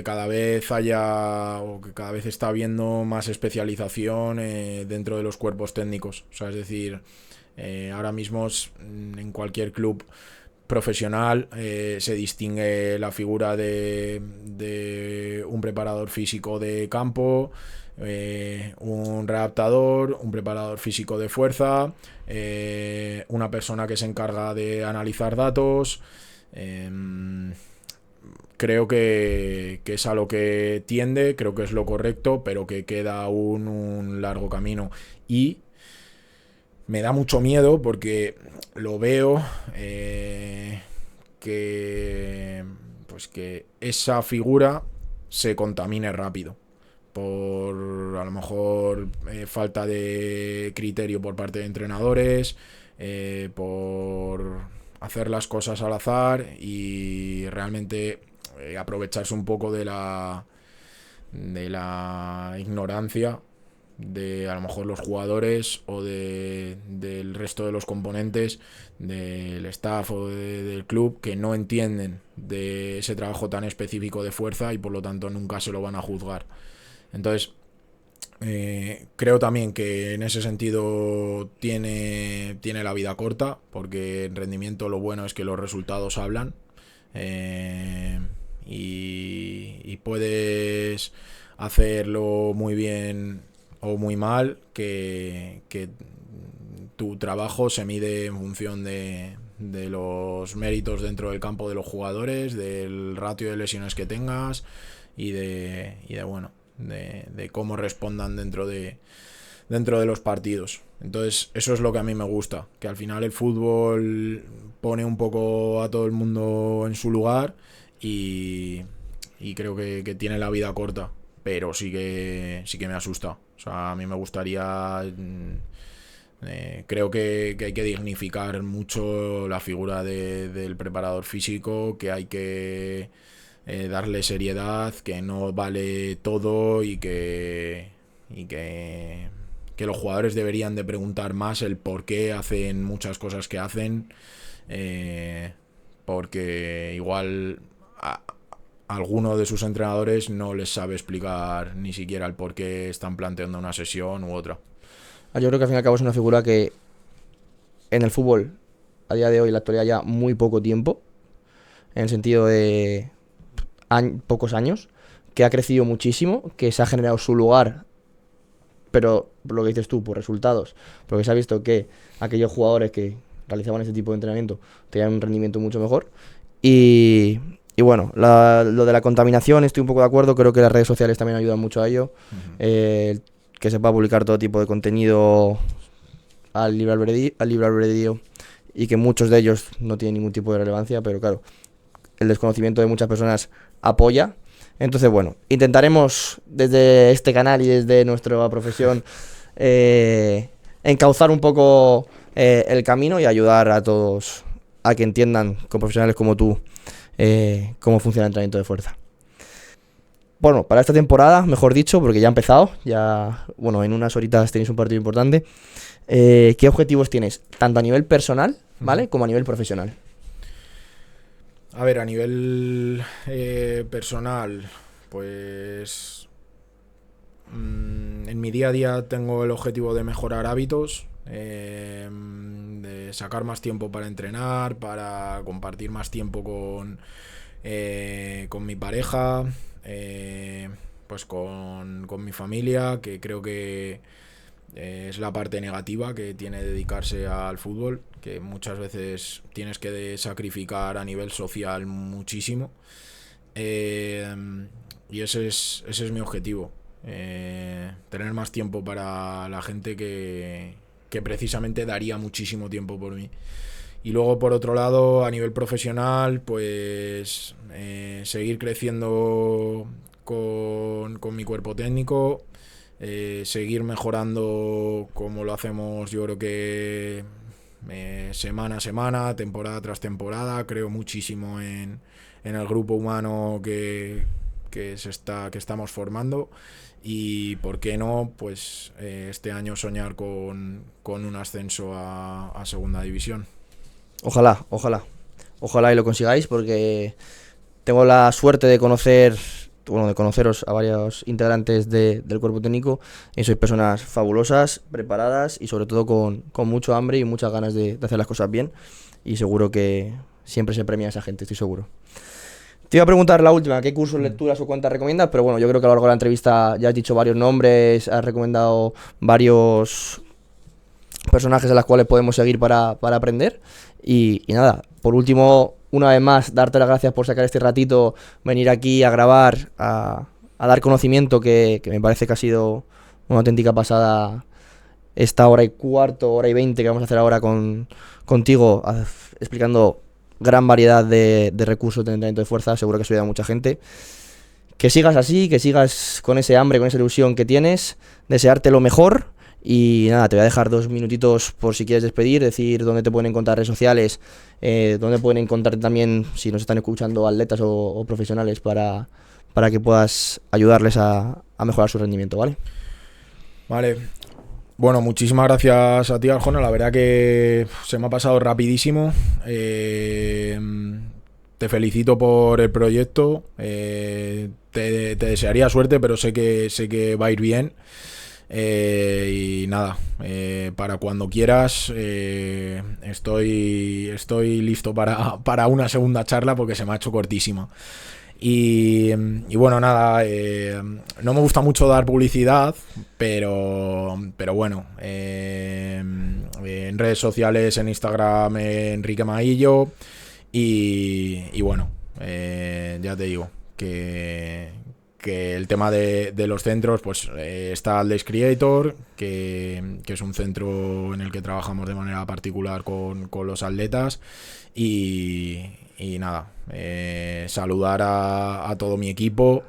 cada vez cada vez está habiendo más especialización dentro de los cuerpos técnicos. O sea, es decir, ahora mismo en cualquier club profesional se distingue la figura de un preparador físico de campo, un readaptador, un preparador físico de fuerza, una persona que se encarga de analizar datos. Creo que es a lo que tiende, creo que es lo correcto, pero que queda aún un largo camino. Y me da mucho miedo porque lo veo pues que esa figura se contamine rápido por a lo mejor falta de criterio por parte de entrenadores, por hacer las cosas al azar y realmente aprovecharse un poco de la ignorancia de a lo mejor los jugadores o del resto de los componentes del staff o del club, que no entienden de ese trabajo tan específico de fuerza y por lo tanto nunca se lo van a juzgar. Entonces creo también que en ese sentido tiene la vida corta, porque en rendimiento lo bueno es que los resultados hablan, y puedes hacerlo muy bien o muy mal, que tu trabajo se mide en función de los méritos dentro del campo de los jugadores, del ratio de lesiones que tengas y de cómo respondan dentro de los partidos. Entonces eso es lo que a mí me gusta, que al final el fútbol pone un poco a todo el mundo en su lugar y creo que tiene la vida corta, pero sí que me asusta. O sea, a mí me gustaría, creo que hay que dignificar mucho la figura del preparador físico, que hay que darle seriedad, que no vale todo y que los jugadores deberían de preguntar más el por qué hacen muchas cosas que hacen, porque igual alguno de sus entrenadores no les sabe explicar ni siquiera el por qué están planteando una sesión u otra. Yo creo que al fin y al cabo es una figura que en el fútbol a día de hoy, en la actualidad, ya muy poco tiempo, en el sentido de pocos años, que ha crecido muchísimo, que se ha generado su lugar, pero por lo que dices tú, por resultados, porque se ha visto que aquellos jugadores que realizaban ese tipo de entrenamiento tenían un rendimiento mucho mejor. Y bueno, lo de la contaminación, estoy un poco de acuerdo, creo que las redes sociales también ayudan mucho a ello. Que se pueda publicar todo tipo de contenido al libre albedrío y que muchos de ellos no tienen ningún tipo de relevancia, pero claro, el desconocimiento de muchas personas apoya. Entonces, bueno, intentaremos desde este canal y desde nuestra profesión encauzar un poco el camino y ayudar a todos a que entiendan, con profesionales como tú, cómo funciona el entrenamiento de fuerza. Bueno, para esta temporada, mejor dicho, porque ya ha empezado, en unas horitas tenéis un partido importante. ¿Qué objetivos tienes? Tanto a nivel personal, ¿vale? Como a nivel profesional. A ver, a nivel personal, pues en mi día a día tengo el objetivo de mejorar hábitos, de sacar más tiempo para entrenar, para compartir más tiempo con mi pareja, pues con mi familia, que creo que es la parte negativa que tiene dedicarse al fútbol, que muchas veces tienes que sacrificar a nivel social muchísimo, y ese es mi objetivo, tener más tiempo para la gente que precisamente daría muchísimo tiempo por mí. Y luego, por otro lado, a nivel profesional, pues seguir creciendo con mi cuerpo técnico, seguir mejorando como lo hacemos, yo creo que semana a semana, temporada tras temporada. Creo muchísimo en el grupo humano que estamos formando, y por qué no, pues este año soñar con un ascenso a segunda división. Ojalá y lo consigáis, porque tengo la suerte de conoceros a varios integrantes del cuerpo técnico, y sois personas fabulosas, preparadas y sobre todo con mucho hambre y muchas ganas de hacer las cosas bien, y seguro que siempre se premia a esa gente, estoy seguro. Te iba a preguntar la última, ¿qué cursos, lecturas o cuentas recomiendas? Pero bueno, yo creo que a lo largo de la entrevista ya has dicho varios nombres, has recomendado varios personajes a los cuales podemos seguir para aprender. Y nada, por último, una vez más, darte las gracias por sacar este ratito, venir aquí a grabar, a dar conocimiento, que me parece que ha sido una auténtica pasada esta hora y cuarto, hora y 20 que vamos a hacer ahora contigo, explicando gran variedad de recursos de entrenamiento de fuerza, seguro que eso ayuda a mucha gente. Que sigas así, que sigas con ese hambre, con esa ilusión que tienes, desearte lo mejor. Y nada, te voy a dejar 2 minutitos por si quieres despedir, decir dónde te pueden encontrar redes sociales, dónde pueden encontrar también, si nos están escuchando atletas o profesionales, para que puedas ayudarles a mejorar su rendimiento, ¿vale? Vale. Bueno, muchísimas gracias a ti, Arjona. La verdad que se me ha pasado rapidísimo. Te felicito por el proyecto. Te desearía suerte, pero sé que va a ir bien. Y nada, para cuando quieras, estoy listo para una segunda charla porque se me ha hecho cortísima. Y bueno, nada, no me gusta mucho dar publicidad, pero bueno, en redes sociales, en Instagram, Enrique Maillo, y bueno, ya te digo que el tema de los centros, pues está Athletics Creator, que es un centro en el que trabajamos de manera particular con los atletas, y nada, saludar a todo mi equipo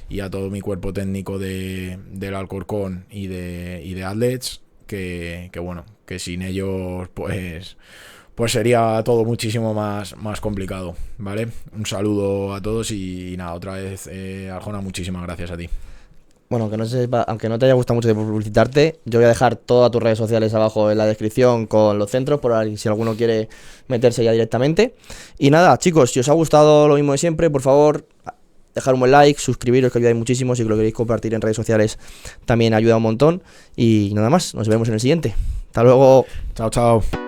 y a todo mi cuerpo técnico del Alcorcón y de Athletes, que bueno, que sin ellos pues sería todo muchísimo más complicado, ¿vale? Un saludo a todos y nada, otra vez, Arjona, muchísimas gracias a ti. Bueno, aunque no te haya gustado mucho de publicitarte, yo voy a dejar todas tus redes sociales abajo en la descripción con los centros, por ahí si alguno quiere meterse ya directamente. Y nada, chicos, si os ha gustado lo mismo de siempre, por favor, dejar un buen like, suscribiros, que ayudáis muchísimo. Si lo queréis compartir en redes sociales también ayuda un montón. Y nada más, nos vemos en el siguiente. Hasta luego. Chao, chao.